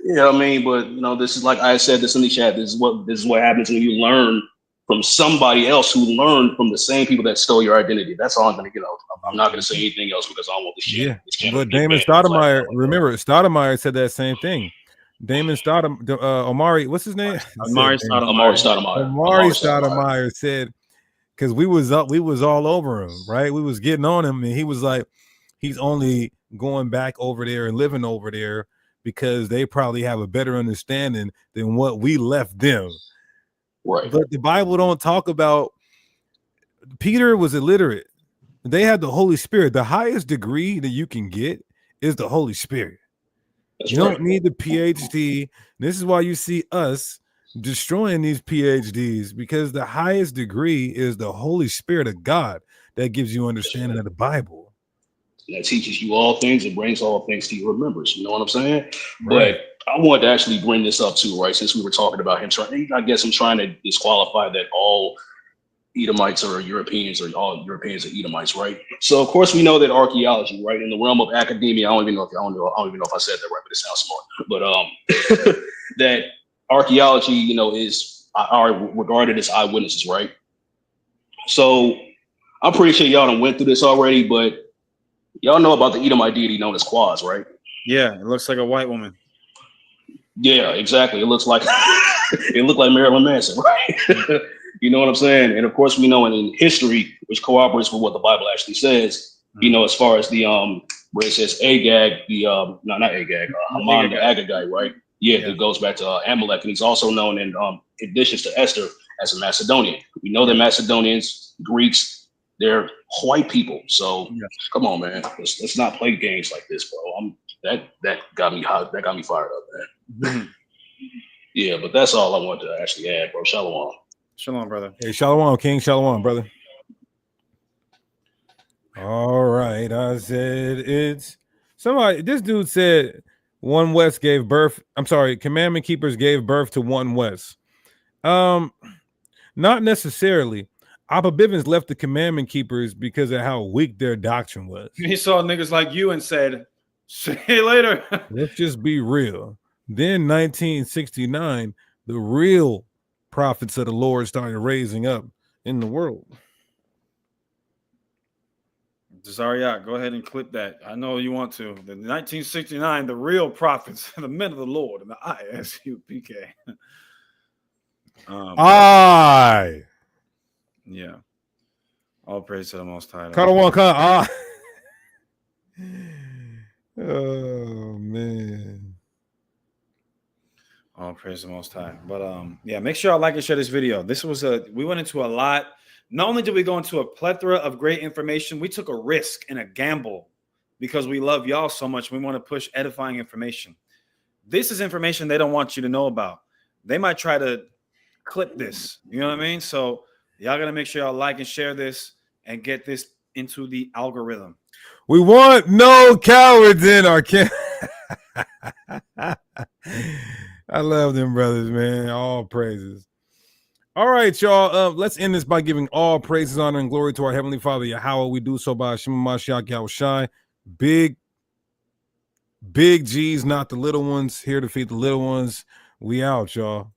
yeah, I mean, but you know, this is like I said this in the chat. This is what happens when you learn from somebody else who learned from the same people that stole your identity. That's all I'm gonna get out. I'm not gonna say anything else because I don't want this shit. Yeah, but Damon Stoudemire, remember, Stoudemire said that same thing. Damon Stoudemire, Omari, what's his name? Amari Stoudemire said, because we was all over him, right? We was getting on him, and he was like, he's only going back over there and living over there because they probably have a better understanding than what we left them. Right. But the Bible don't talk about. Peter was illiterate. They had the Holy Spirit. The highest degree that you can get is the Holy Spirit. That's you don't need the PhD. This is why you see us destroying these PhDs, because the highest degree is the Holy Spirit of God that gives you understanding of the Bible. That teaches you all things and brings all things to your remembrance. You know what I'm saying? Right. But I wanted to actually bring this up too, right? Since we were talking about him, I guess I'm trying to disqualify that all Edomites are Europeans or all Europeans are Edomites, right? So of course we know that archaeology, right, in the realm of academia, I don't even know if I said that right, but it sounds smart. But that archaeology, you know, are regarded as eyewitnesses, right? So I'm pretty sure y'all done went through this already, but y'all know about the Edomite deity known as Quaz, right? Yeah, it looks like a white woman. Yeah, exactly. It looks like it looked like Marilyn Manson, right? You know what I'm saying? And of course, we know in history, which corroborates with what the Bible actually says, you know, as far as the where it says Agag, the no, not Agag, Haman the Agagite, right? Yeah, it goes back to Amalek, and he's also known in additions to Esther as a Macedonian. We know that Macedonians, Greeks, they're white people. So come on, man, let's not play games like this, bro. That got me hot. That got me fired up, man. Yeah, but that's all I want to actually add, bro. Shalom. Shalom, brother. Hey, Shalom, King. Shalom, brother. All right. I said it's somebody. This dude said One West gave birth. I'm sorry, Commandment Keepers gave birth to One West. Not necessarily. Abba Bivens left the Commandment Keepers because of how weak their doctrine was. He saw niggas like you and said, "See you later." Let's just be real. Then 1969, the real prophets of the Lord started raising up in the world. Zariah, go ahead and clip that. I know you want to. The 1969, the real prophets, the men of the Lord, and the ISUPK. Yeah. All praise to the Most High. Oh man. All praise the Most High. But yeah, make sure y'all like and share this video. We went into a lot. Not only did we go into a plethora of great information, we took a risk and a gamble because we love y'all so much. We want to push edifying information. This is information they don't want you to know about. They might try to clip this. You know what I mean? So y'all got to make sure y'all like and share this and get this into the algorithm. We want no cowards in our camp. I love them brothers, man. All praises. All right, y'all. Let's end this by giving all praises, honor, and glory to our Heavenly Father, Yahweh. We do so by Shema Mashiach Yahushai. Big G's, not the little ones. Here to feed the little ones. We out, y'all.